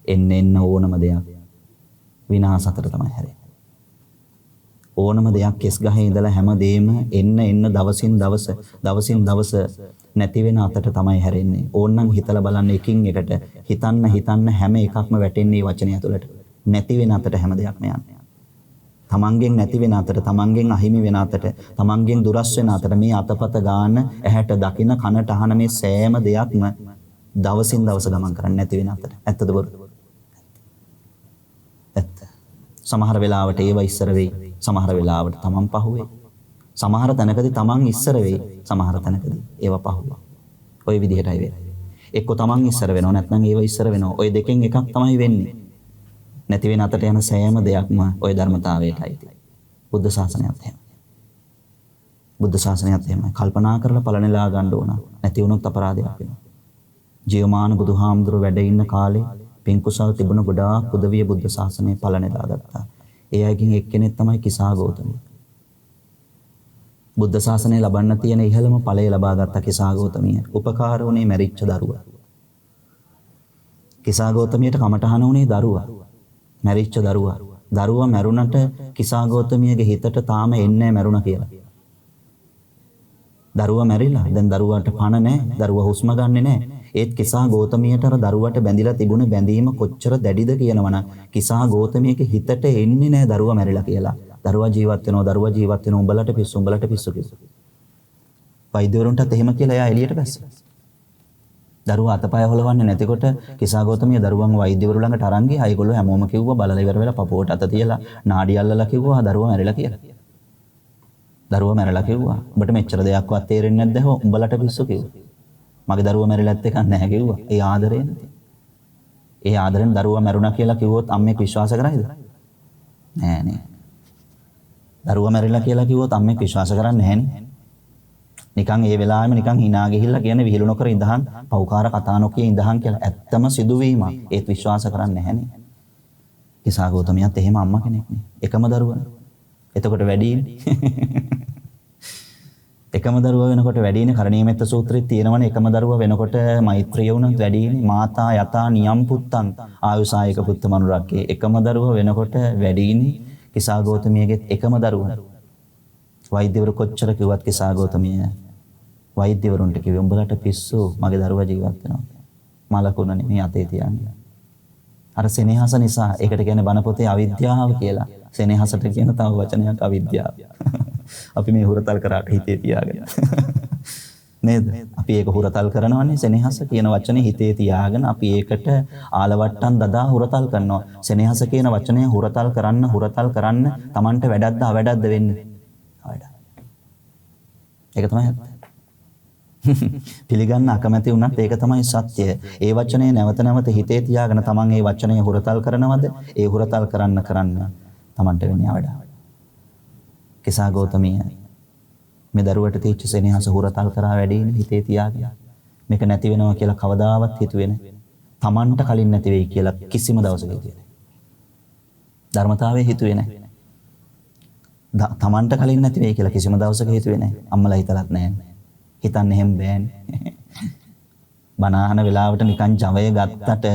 එන්න ඕනම දෙයක් විනාශ අතර තමයි හැරෙන්නේ. ඕනම දෙයක් කෙස් ගහේ ඉඳලා හැමදේම එන්න දවසින් දවස නැති වෙන අතට තමයි හැරෙන්නේ. ඕන්නම් හිතලා බලන්න එකින් එකට හිතන්න හැම එකක්ම වැටෙන්නේ වචනය ඇතුළට. නැති වෙන අතට හැම දෙයක්ම යන්නේ. තමන්ගෙන් නැති වෙන අතට, තමන්ගෙන් අහිමි වෙන අතට, තමන්ගෙන් දුරස් වෙන අතට මේ අතපත ගාන ඇහැට දකින කනට අහන මේ සෑම දෙයක්ම දවසින් දවස ගමන් කරන්නේ නැති වෙන අතට. ඇත්තද බොරුද? ඇත්ත. සමහර වෙලාවට ඒව ඉස්සර වෙයි. සමහර වෙලාවට තමන් පහුවේ. සමහර තැනකදී තමන් ඉස්සර වෙයි. සමහර තැනකදී ඒව පහුවේ. ওই විදිහටයි වෙන්නේ. එක්ක තමන් ඉස්සර වෙනව නැත්නම් ඒව ඉස්සර වෙනව. ওই දෙකෙන් එකක් තමයි වෙන්නේ. නැති වෙන අතට යන සෑම දෙයක්ම ওই ධර්මතාවයටයි. බුද්ධ ශාසනයත් එහෙමයි. බුද්ධ ශාසනයත් එහෙමයි. කල්පනා කරලා පලනෙලා ගන්න ඕන. නැති වුණොත් අපරාධයක් වෙනවා. ජීවමාන බුදුහාමුදුරුවෝ වැඩ ඉන්න කාලේ පින් කුසල් තිබුණ ගොඩාක් උදවිය බුද්ධ ශාසනය පලනෙලා ගත්තා. ඒ අයකින් එක්කෙනෙක් තමයි කිසා ගෞතමී. බුද්ධ ශාසනය ලබන්න තියෙන ඉහළම ඵලය ලබා ගත්ත කිසා ගෞතමිය. උපකාර වුණේ මැරිච්ච දරුවා. කිසා ගෞතමියට කමටහන වුණේ දරුවා. මැරිච්ච දරුවා. දරුවා මැරුණට කිසා ගෞතමියගේ හිතට තාම එන්නේ මැරුණා කියලා. දරුවා මැරිලා. දැන් දරුවාට පණ නැහැ. දරුවා හුස්ම ගන්නෙ නැහැ. ඒත් කිසා ගෞතමියට අර දරුවට බැඳිලා තිබුණ බැඳීම කොච්චර දැඩිද කියනවනම් කිසා ගෞතමියගේ හිතට එන්නේ නැහැ දරුවා මැරිලා කියලා. දරුවා ජීවත් වෙනවා උඹලට පිස්සු කිව්වා. වෛද්‍යවරුන්ටත් එහෙම කියලා එයා එළියට බැස්සා. දරුවා අතපය හොලවන්නේ නැතිකොට කිසා ගෞතමිය දරුවන් වෛද්‍යවරු ළඟට අරන් ගියා. ඒගොල්ලෝ හැමෝම කිව්වා බලලා ඉවර වෙලා පපුවට අත තියලා නාඩි අල්ලලා කිව්වා දරුවා මැරිලා කියලා. දරුවා මැරිලා කිව්වා. උඹට මෙච්චර දෙයක්වත් තේරෙන්නේ නැද්ද? උඹලට පිස්සු කිව්වා. මගේ දරුවා මැරිලත් එකක් නැහැ කිව්වා. ඒ ආදරේ නැති. ඒ ආදරෙන් දරුවා මැරුණා කියලා කිව්වොත් අම්මෙක් විශ්වාස කරයිද? නෑ නේ. දරුවා මැරිලා කියලා කිව්වොත් අම්මෙක් විශ්වාස කරන්නේ නැහනේ. නිකන් ඒ වෙලාවෙම නිකන් hina ගිහිල්ලා කියන්නේ විහිළු නොකර ඉඳහන් පෞකාර කතා නොකිය ඉඳහන් කියලා ඇත්තම සිදුවීමක්. ඒත් විශ්වාස කරන්නේ නැහනේ. කිසා ගෞතමියත් එහෙම අම්මා කෙනෙක් නේ. එකම දරුවනේ. එතකොට වැඩිනේ. එකම දරුවා වෙනකොට වැඩිනේ කරණීයමෙත්ත සූත්‍රයේ තියෙනවනේ එකම දරුවා වෙනකොට මෛත්‍රිය වුණත් වැඩිනේ. මාතා යතා නියම් පුත්තං ආයුසායක පුත්ත මනුරක්කේ. එකම දරුවා වෙනකොට වැඩිනේ. කිසා ගෞතමියගේ එකම දරුවා. වෛද්‍යවරු කොච්චර කිව්වත් කිසා ගෞතමිය වෛද්‍යවරුන්ට කිව්වේ උඹලට පිස්සු මගේ දරුවා ජීවත් වෙනවා. මලකුණ නෙමෙයි අතේ තියන්නේ. අර සෙනෙහස නිසා ඒකට කියන්නේ බණ පොතේ අවිද්‍යාව කියලා. සෙනෙහසට කියන තව වචනයක් අවිද්‍යාව. අපි මේ හුරතල් කරාට හිතේ තියාගෙන. නේද? අපි ඒක හුරතල් කරනවනේ සෙනෙහස කියන වචනේ හිතේ තියාගෙන අපි ඒකට ආලවට්ටම් දදා හුරතල් කරනවා. සෙනෙහස කියන වචනය හුරතල් කරන්න Tamanට වැඩක්ද අවැඩක්ද වෙන්නේ? අවැඩක්. ඒක තමයි ඇත්ත. පිළිගන්න අකමැති වුණත් ඒක තමයි සත්‍යය. ඒ වචනේ නැවත හිතේ තියාගෙන Taman ඒ වචනේ හුරතල් කරනවද? ඒ හුරතල් කරන්න Tamanට වෙන්නේ අවැඩක්. කිසා ගෞතමිය මේ දරුවට තීච්ච සෙනෙහස හුරතල් කරා වැඩිනේ හිතේ තියාගෙන. මේක නැති වෙනවා කියලා කවදාවත් හිතුවේ නැහැ. Tamanට කලින් නැති වෙයි කියලා කිසිම දවසක හිතුවේ නැහැ. ධර්මතාවයේ හිතුවේ නැහැ. Tamanට කලින් නැති වෙයි කියලා කිසිම දවසක හිතුවේ නැහැ. අම්මලා හිතලත් නැහැ. හිතන්න එහෙම බෑනේ. බනහන වෙලාවට නිකන් ජවය ගත්තට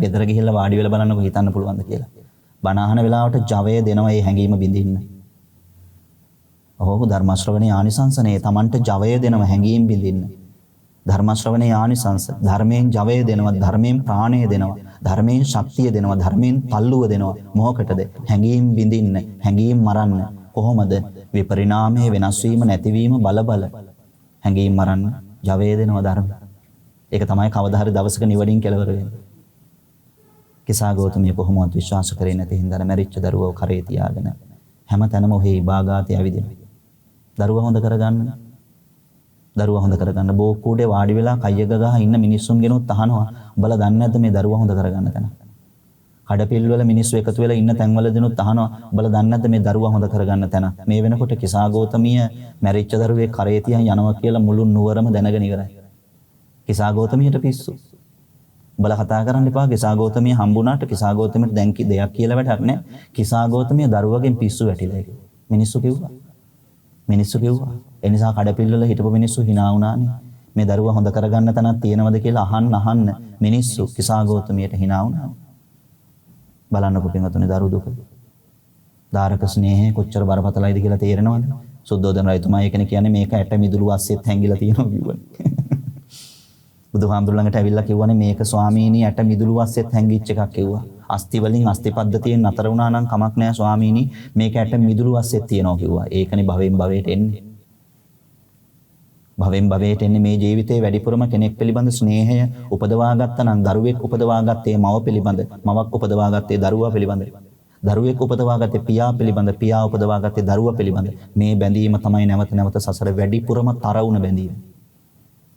ගෙදර ගිහිල්ලා වාඩි වෙලා බලන්නකො හිතන්න පුළුවන්ද කියලා. බනහන වෙලාවට ජවය දෙනවා ඒ හැඟීම බින්දින්න. ඔහොම ධර්ම ශ්‍රවණේ ආනිසංසනේ Tamanට ජවය දෙනවා හැඟීම් බින්දින්න. ධර්ම ශ්‍රවණේ ආනිසංස ධර්මයෙන් ජවය දෙනවා ධර්මයෙන් ප්‍රාණය දෙනවා ධර්මයෙන් ශක්තිය දෙනවා ධර්මයෙන් පල්ලුව දෙනවා මොකටද හැඟීම් බින්දින්න හැඟීම් මරන්න කොහොමද විපරිණාමයේ වෙනස් වීම නැතිවීම බල හැඟීම් මරන්න ජවය දෙනවා ධර්ම. ඒක තමයි කවදා හරි දවසක නිවනින් කෙලවර වෙන්නේ. කිසා ගෞතමිය කොහොමවත් විශ්වාස කරේ නැති හින්දා මැරිච්ච දරුවව කරේ තියාගෙන හැම තැනම ඔහේ ඉබාගාතේ ඇවිදිනවා. දරුවා හොඳ කරගන්න බෝක්කුඩේ වාඩි වෙලා කයිය ගගහ ඉන්න මිනිස්සුන් ගෙනුත් අහනවා උඹලා දන්නේ නැද්ද මේ දරුවා හොඳ කරගන්න තැන? කඩපිල් වල මිනිස්සු එකතු වෙලා ඉන්න තැන්වල දිනුත් අහනවා උඹලා දන්නේ නැද්ද මේ දරුවා හොඳ කරගන්න තැන? මේ වෙනකොට කිසා ගෞතමිය මැරිච්ච දරුවේ කරේ තියන් යනවා කියලා මුළු නුවරම දැනගෙන ඉවරයි. කිසා ගෞතමියට පිස්සු. උඹලා කතා කරන්න එපා කිසා ගෞතමිය හම්බුණාට කිසා ගෞතමියට දැන් දෙයක් කියලා වැඩක් නැහැ. කිසා ගෞතමිය දරුවගෙන් පිස්සු වැටිලා ඒක. මිනිස්සු කිව්වා. ඒ නිසා කඩපිල් වල හිටපු මිනිස්සු hina වුණානේ. මේ දරුවා හොඳ කරගන්න තැනක් තියෙනවද කියලා අහන්න මිනිස්සු කිසා ගෞතමියට hina වුණා. බලන්නකො පින්වතුනි දරු දුක. දාරක ස්නේහය කොච්චර බරපතලයිද කියලා තේරෙනවද? සුද්ධෝදන රජතුමා ඒකනේ කියන්නේ මේක ඇට මිදුළු අස්සෙත් හැංගිලා තියෙනවා කිව්වනේ. බුදුහාමුදුර ළඟට ඇවිල්ලා කිව්වනේ මේක ස්වාමීනි ඇට මිදුළු අස්සෙත් හැංගිච්ච එකක් කිව්වා. අස්ති වලින් අස්ති පද්ධතියෙන් නතර වුණා නම් කමක් නැහැ ස්වාමීනි මේක ඇට මිදුළු අස්සෙත් තියෙනවා කිව්වා. ඒකනේ භවෙන් භවයට එන්නේ. භවෙන් භවයට එන්නේ මේ ජීවිතේ වැඩිපුරම කෙනෙක් පිළිබඳ ස්නේහය උපදවා ගත්තා නම් දරුවෙක් උපදවා ගත්තේ මව පිළිබඳ මවක් උපදවා ගත්තේ දරුවා පිළිබඳ දරුවෙක් උපදවා ගත්තේ පියා පිළිබඳ පියා උපදවා ගත්තේ දරුවා පිළිබඳ මේ බැඳීම තමයි නැවත සසර වැඩිපුරම තර වුණ බැඳීම.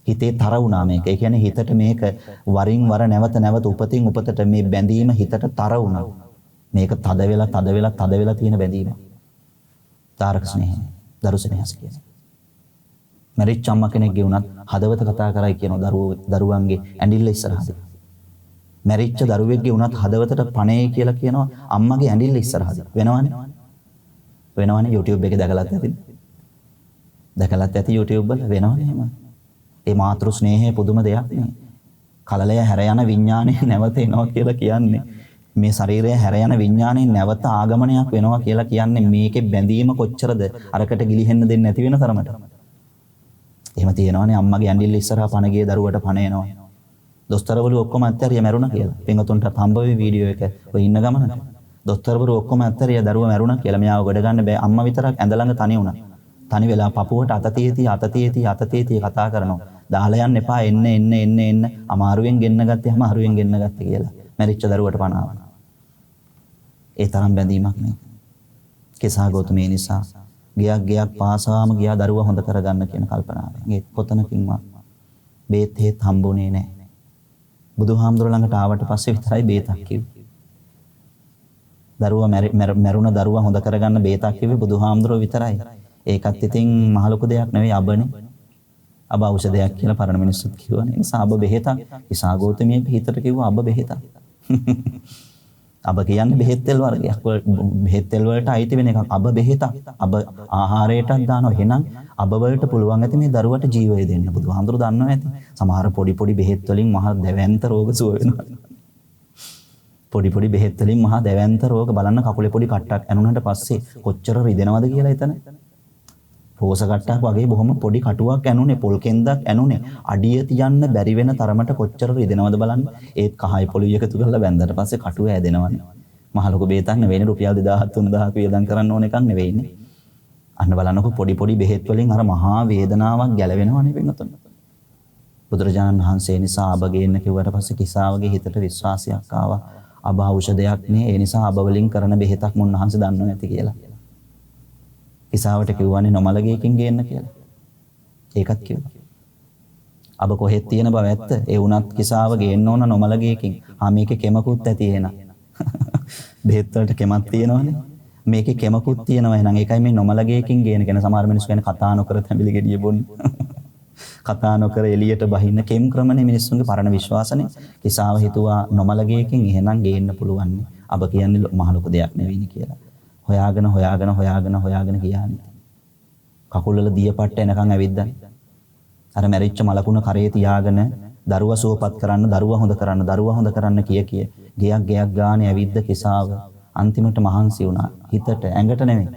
හිතේ තර වුණා මේක. ඒ කියන්නේ හිතට මේක වරින් වර නැවත උපතින් උපතට මේ බැඳීම හිතට තර වුණා. මේක තද වෙලා තියෙන බැඳීම. තාරක ස්නේහය, දරු ස්නේහස කියන්නේ. මැරිච්ච අම්මා කෙනෙක්ගේ උනත් හදවත කතා කරයි කියන දරුවන්ගේ ඇඬිල්ල ඉස්සරහදී. මැරිච්ච දරුවෙක්ගේ උනත් හදවතට පණේ කියලා කියනවා අම්මගේ ඇඬිල්ල ඉස්සරහදී. වෙනවනේ YouTube එකේ දැකලත් ඇති YouTube වල වෙනවනේ එහෙම. ඒ මාතෘ ස්නේහය පුදුම දෙයක් නේ. කලලය හැර යන විඥානය නැවත එනවා කියලා කියන්නේ මේ ශරීරය හැර යන විඥානයේ නැවත ආගමනයක් වෙනවා කියලා කියන්නේ මේකේ බැඳීම කොච්චරද අරකට ගිලිහෙන්න දෙන්නේ නැති වෙන තරමට. එහෙම තියෙනවනේ අම්මගේ ඇඬිල්ල ඉස්සරහා පණ ගියේ දරුවට පණ එනවා. දොස්තරවලු ඔක්කොම අත්හැරිය මැරුණා කියලා. පින්වතුන්ට හම්බ වෙයි වීඩියෝ එක. ඔය ඉන්න ගමනට. දොස්තරවරු ඔක්කොම ඇත්තරිය දරුවා මැරුණා කියලා මෙයාව ගොඩ ගන්න බෑ. අම්මා විතරක් ඇඳ ළඟ තනි වුණා. තනි වෙලා පපුවට අතතියති කතා කරනවා. දාලා යන්න එපා එන්න අමාරුවෙන් ගෙන්න ගත්තේ කියලා. මැරිච්ච දරුවට පණ ආවා. ඒ තරම් බැඳීමක් නේ. කෙසා ගෞතමී නිසා ගියක් පාසාම ගියා දරුවා හොඳ කරගන්න කියන කල්පනාවෙන්. ඒ කොතනකින්වත් බේත් හේත් හම්බුනේ නැහැ. බුදුහාමුදුර ළඟට ආවට පස්සේ විතරයි බේතක් කිව්වේ. දරුවා මැරුණ දරුවා හොඳ කරගන්න බේතක් කිව්වේ බුදුහාමුදුරුවෝ විතරයි. ඒකත් ඉතින් මහ ලොකු දෙයක් නෙවෙයි අබනේ. අබ ඖෂධයක් කියලා පරණ මිනිස්සුත් කිව්වනේ. ඒ නිසා අබ බෙහෙතක්. ඉසා ගෞතමියක හිතට කිව්වා අබ බෙහෙතක්. අබ කියන්නේ බෙහෙත් තෙල් වර්ගයක්. බෙහෙත් තෙල් වලට අයිති වෙන එකක්. අබ බෙහෙතක්. අබ ආහාරයටත් දානවා. එහෙනම් අබ වලට පුළුවන් ඇති මේ දරුවට ජීවය දෙන්න. බුදුහාමුදුරු දන්නවා ඇති. සමහර පොඩි බෙහෙත් වලින් මහා දැවැන්ත රෝග සුව වෙනවා. පොඩි බෙහෙත් වලින් මහා දැවැන්ත රෝග බලන්න කකුලේ පොඩි කට්ටක් ඇනුනට පස්සේ කොච්චර රිදෙනවද කියලා එතන. පෝස කට්ටක් වගේ බොහොම පොඩි කටුවක් ඇනුනේ, පොල් කෙන්දක් ඇනුනේ. අඩිය තියන්න බැරි වෙන තරමට කොච්චර රිදෙනවද බලන්න. ඒත් කහයි පොළුයි එකතු කරලා බැන්දට පස්සේ කටුව ඇදෙනවනේ. මහ ලොකු බේතක් නෙවෙයිනේ, රුපියල් 2000 3000 වියදම් කරන්න ඕන එකක් නෙවෙයිනේ. අන්න බලන්නකො පොඩි බෙහෙත් වලින් අර මහා වේදනාවක් ගැලවෙනවනේ වෙනතොන. බුදුරජාණන් වහන්සේ නිසා අබ ගේන්න කිව්වට පස්සේ කිසාවගේ හිතට විශ්වාසයක් ආවා. අබ ඖෂධයක් නේ. ඒ නිසා අබ වලින් කරන බෙහෙතක් මුන්නහන්සේ දන්නව ඇති කියලා. කිසාවට කිව්වනේ නොමලගේකින් ගේන්න කියලා. ඒකත් කිව්වා. අබ කොහෙත් තියෙන බව ඇත්ත. ඒ වුණත් කිසාව ගේන්න ඕන නොමලගේකින්. මේකේ කෙමකුත් ඇති එහෙනම්. බෙහෙත් වලට කෙමක් තියෙනවනේ. මේකේ කෙමකුත් තියෙනවා. එහෙනම් ඒකයි මේ නොමලගේකින් ගේන කෙන සමහර මිනිස්සු කියන්නේ කතා නොකර තැඹිලි ගෙඩිය බොන්න. කතා නොකර එළියට බහින්න කෙම් ක්‍රමනේ මිනිස්සුන්ගේ පරණ විශ්වාසනේ. කිසාව හිතුවා නොමලගේකින් එහෙනම් ගේන්න පුළුවන්. අබ කියන්නේ මහ ලොකු දෙයක් නෙවෙයිනේ කියලා. හොයාගෙන ගියානේ. කකුල් වල දියපට්ට එනකන් ඇවිද්දා. අර මැරිච්ච මලකුණ කරේ තියාගෙන දරුවා සුවපත් කරන්න, දරුවා හොඳ කරන්න කිය ගයක් ගානේ ඇවිද්ද කිසාව. අන්තිමට මහන්සි වුණා. හිතට ඇඟට නෙමෙයි.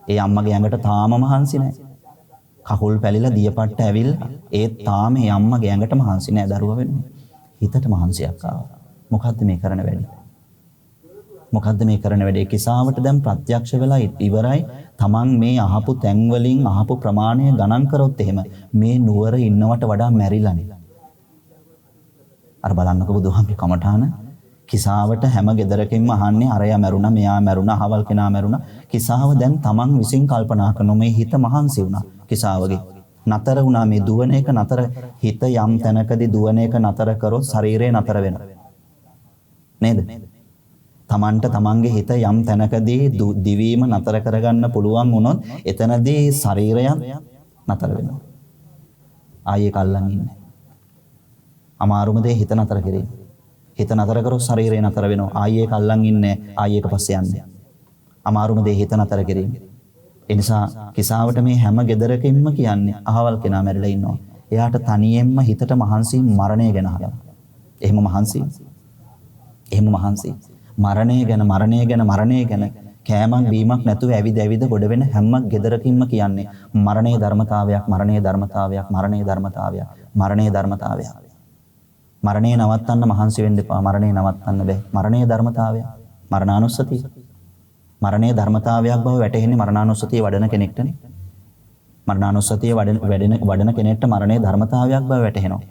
ඒ අම්මගේ ඇඟට තාම මහන්සි නැහැ. කකුල් පැලිලා දියපට්ට ඇවිල්ලා ඒ තාම ඒ අම්මගේ ඇඟට මහන්සි නැහැ දරුවා වෙන්නේ. හිතට මහන්සියක් ආවා. මොකද්ද මේ කරන වැඩේ? කිසාවට දැන් ප්‍රත්‍යක්ෂ වෙලා ඉවරයි. තමන් මේ අහපු තැන් වලින් අහපු ප්‍රමාණය ගණන් කරොත් එහෙම මේ නුවර ඉන්නවට වඩා මැරිලානේ. අර බලන්නකො බුදුහාමි කමඨාන කිසාවට හැම ගෙදරකින්ම අහන්නේ අරයා මැරුණා, මෙයා මැරුණා, අහවල් කෙනා මැරුණා. කිසාව දැන් තමන් විසින් කල්පනා කරන මේ හිත මහන්සි වුණා. කිසාවගේ නතර වුණා මේ දුවන එක නතර. හිත යම් තැනකදී දුවන එක නතර කරොත් ශරීරය නතර වෙනවා. නේද? තමන්ට තමන්ගේ හිත යම් තැනකදී දිවීම නතර කරගන්න පුළුවන් වුණොත් එතනදී ශරීරය නතර වෙනවා. ආයේ කල්ලන් ඉන්නේ. අමාරුම දේ හිත නතර කිරීම. හිත නතර කරොත් ශරීරය නතර වෙනවා. ආයේ කල්ලන් ඉන්නේ. ආයේ එක පස්සේ යන්නේ. අමාරුම දේ හිත නතර කිරීම. ඒ නිසා කිසාවට මේ හැම ගෙදරකින්ම කියන්නේ අහවල් කෙනා මැරිලා ඉන්නවා. එයාට තනියෙන්ම හිතට මහන්සි මරණය ගැන අහනවා. එහෙම මහන්සි. මරණය ගැන කෑමක් බීමක් නැතුව ඇවිද ගොඩ වෙන හැම ගෙදරකින්ම කියන්නේ මරණයේ ධර්මතාවයක්. මරණය නවත්තන්න මහන්සි වෙන්න එපා. මරණය නවත්තන්න බෑ. මරණයේ ධර්මතාවයක්. මරණානුස්සතිය. මරණයේ ධර්මතාවයක් බව වැටහෙන්නේ මරණානුස්සතිය වඩන කෙනෙක්ටනේ. මරණානුස්සතිය වඩන කෙනෙක්ට මරණයේ ධර්මතාවයක් බව වැටහෙනවා.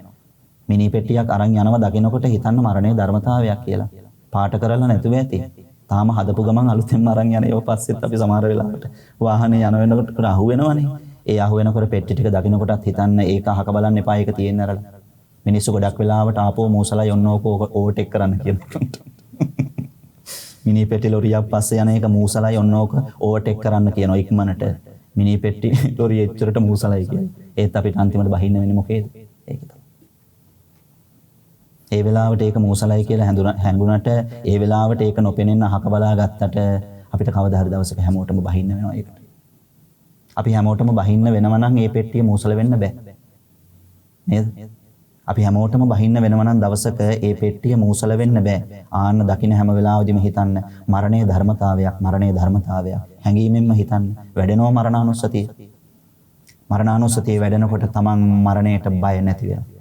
මිනි පෙට්ටියක් අරන් යනවා දකිනකොට හිතන්න මරණයේ ධර්මතාවයක් කියලා. පාට කරලා නැතුව ඇති. තාම හදපු ගමන් අලුතෙන්ම අරන් යන ඒව පස්සෙත් අපි සමහර වෙලාවට වාහනේ යන වෙනකොට අහු වෙනවනේ. ඒ අහු වෙනකොට පෙට්ටි ටික දකිනකොටත් හිතන්න ඒක අහක බලන්න එපා. ඒක තියෙන්න අරලා. මිනිස්සු ගොඩක් වෙලාවට ආපෝ මූසලයි ඔන්නෝක ඕවර්ටේක් කරන්න කියනවා. මිනි පෙට්ටි ලොරියක් පස්සේ යන එක මූසලයි ඔන්නෝක ඕවර්ටේක් කරන්න කියනවා ඉක්මනට. මිනි පෙට්ටි ලොරිය එච්චරට මූසලයි කියන්නේ. ඒත් අපිට අන්තිමට බහින්න වෙන්නේ මොකේද? ඒක තමයි. ඒ වෙලාවට ඒක මූසලයි කියලා හැඟුණට ඒ වෙලාවට ඒක නොපෙනෙන්න අහක බලා ගත්තට අපිට කවදා හරි දවසක හැමෝටම බහින්න වෙනවා ඒකට. අපි හැමෝටම බහින්න වෙනවා නම් මේ පෙට්ටිය මූසල වෙන්න බෑ. නේද? අපි හැමෝටම බහින්න වෙනවා නම් දවසක මේ පෙට්ටිය මූසල වෙන්න බෑ. ආන්න දකින්න හැම වෙලාවෙදිම හිතන්න මරණයේ ධර්මතාවයක්. හැඟීමෙන්ම හිතන්න වැඩෙනවා මරණානුස්සතිය. මරණානුස්සතිය වැඩෙනකොට තමන් මරණයට බය නැති වෙනවා.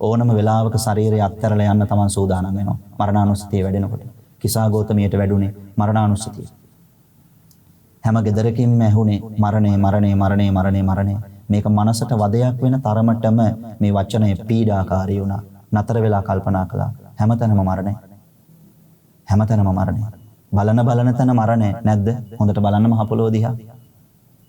ඕනම වෙලාවක ශරීරය අත්හැරලා යන්න තමන් සූදානම් වෙනවා. මරණානුස්සතිය වැඩෙනකොට කිසා ගෞතමියට වැඩුණේ මරණානුස්සතිය. හැම ගෙදරකින්ම ඇහුනේ මරණය මරණය මරණය මරණය මරණය. මේක මනසට වදයක් වෙන තරමටම මේ වචනය පීඩාකාරී වුණා. නතර වෙලා කල්පනා කළා හැමතැනම මරණය. හැමතැනම මරණය. බලන තැන මරණය නැද්ද? හොඳට බලන්න මහ පොළොව දිහා.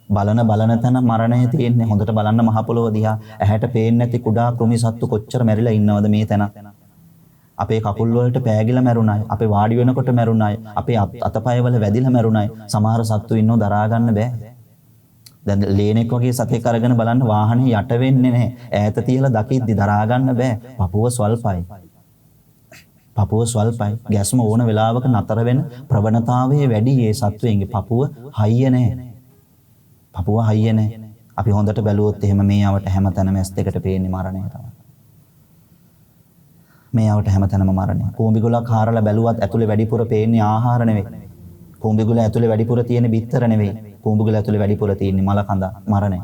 බලන තැන මරණය තියෙන්නේ. හොඳට බලන්න මහ පොළොව දිහා. ඇහැට පේන්නේ නැති කුඩා කෘමි සත්තු කොච්චර මැරිලා ඉන්නවද මේ තැන? අපේ කකුල් වලට පෑගිලා මැරුණායි. අපේ වාඩි වෙනකොට මැරුණායි. අපේ අතපය වල වැදිලා මැරුණායි. සමහර සත්තු ඉන්නව දරා ගන්න බෑ. දැන් ලේනෙක් වගේ සතෙක් අරගෙන බලන්න වාහනේ යට වෙන්නේ නැහැ. ඈත තියලා දකිද්දි දරා ගන්න බෑ. පපුව ස්වල්පයි. පපුව ස්වල්පයි. ගැස්ම ඕන වෙලාවක නතර වෙන ප්‍රවණතාවයේ වැඩි මේ සත්වයන්ගේ පපුව හයිය නැහැ. පපුව හයිය නැහැ. අපි හොඳට බැලුවොත් එහෙම මේ යවට හැමතැනම ඇස් දෙකට පේන්නේ මරණය තමයි. මේ යවට හැමතැනම මරණය. කූඹි ගොලක් හාරලා බැලුවත් ඇතුලේ වැඩිපුර පේන්නේ ආහාර නෙවෙයි. කූඹි ගොල ඇතුලේ වැඩිපුර තියෙන බිත්තර නෙවෙයි. කූඹි ගොල ඇතුලේ වැඩිපුර තියෙන්නේ මල කඳ මරණය.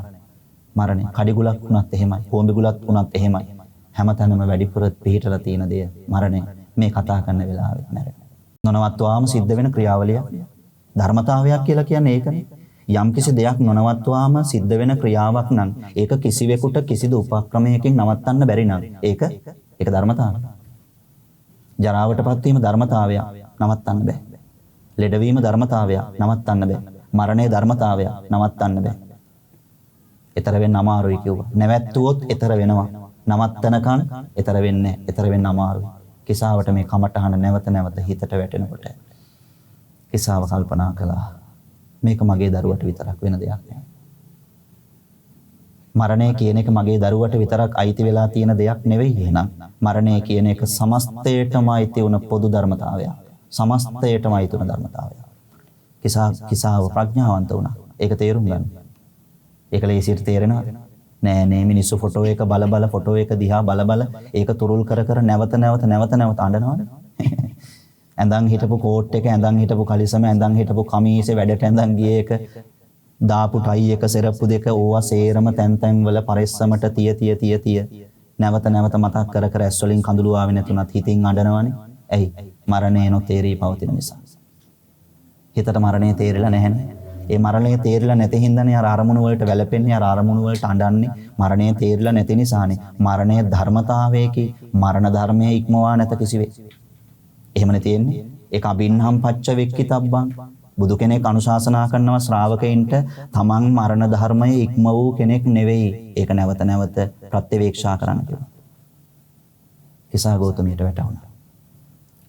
මරණය. කඩි ගොලක් වුණත් එහෙමයි. කූඹි ගොලක් වුණත් එහෙමයි. හැමතැනම වැඩිපුර පිහිටලා තියෙන දේ මරණය. මේ කතා කරන වෙලාවෙත් මැරෙන. නොනවත්වාම සිද්ධ වෙන ක්‍රියාවලිය ධර්මතාවයක් කියලා කියන්නේ ඒකනේ. යම්කිසි දෙයක් නොනවත්වාම සිද්ධ වෙන ක්‍රියාවක් නම් ඒක කිසිවෙකුට කිසිදු උපක්‍රමයකින් නවත්තන්න බැරි නම් ඒක ධර්මතාවය. ජරාවටපත් වීම ධර්මතාවය නවත්තන්න බෑ. ලෙඩවීම ධර්මතාවය නවත්තන්න බෑ. මරණය ධර්මතාවය නවත්තන්න බෑ. ඊතර වෙන්න අමාරුයි කිව්වා. නැවැත්තුවොත් ඊතර වෙනවා. නවත්තනකන් ඊතර වෙන්නේ නැහැ. ඊතර වෙන්න අමාරුයි. කිසාවට මේ කමටහන නැවත නැවත හිතට වැටෙනකොට කිසාව කල්පනා කළා මේක මගේ දරුවට විතරක් වෙන දෙයක් නෙවෙයි. මරණය කියන එක මගේ දරුවට විතරක් අයිති වෙලා තියෙන දෙයක් නෙවෙයි. එහෙනම් මරණය කියන එක සමස්තයටම අයිති වුණ පොදු ධර්මතාවයක්. සමස්තයටම අයිති වුණ ධර්මතාවයක්. කිසාව ප්‍රඥාවන්ත වුණා. ඒක තේරුම් ගන්න. ඒක ලේසියට තේරෙනවද? නෑ මිනිස්සු ෆොටෝ එක බල ෆොටෝ එක දිහා බල ඒක තුරුල් කර නැවත අඬනවනේ. ඇඳන් හිටපු කෝට් එක, ඇඳන් හිටපු කලිසම, ඇඳන් හිටපු කමීසේ, වැඩට ඇඳන් ගියේ එක, දාපු ටයි එක, සෙරප්පු දෙක ඕවා සේරම තැන් වල පරිස්සමට තිය නැවත මතක් කර ඇස් වලින් කඳුළු ආවේ නැතුණත් හිතින් අඬනවනේ. ඇයි? මරණය නොතේරී පවතින නිසා. හිතට මරණය තේරිලා නැහැනේ. ඒ මරණය තේරිලා නැති හින්දානේ අර අරමුණු වලට වැළපෙන්නේ, අර අරමුණු වලට අඬන්නේ. මරණය තේරිලා නැති නිසානේ. මරණය ධර්මතාවයකි. මරණ ධර්මයේ ඉක්මවා නැත කිසිවෙක්. එහෙමනේ තියෙන්නේ. ඒක අබින්හම් පච්ච වෙක්කිතබ්බං. බුදු කෙනෙක් අනුශාසනා කරනවා ශ්‍රාවකයින්ට තමන් මරණ ධර්මයේ ඉක්ම වූ කෙනෙක් නෙවෙයි. ඒක නැවත ප්‍රත්‍යවේක්ෂා කරන්න කියලා. කිසා ගෞතමියට වැටහුණා.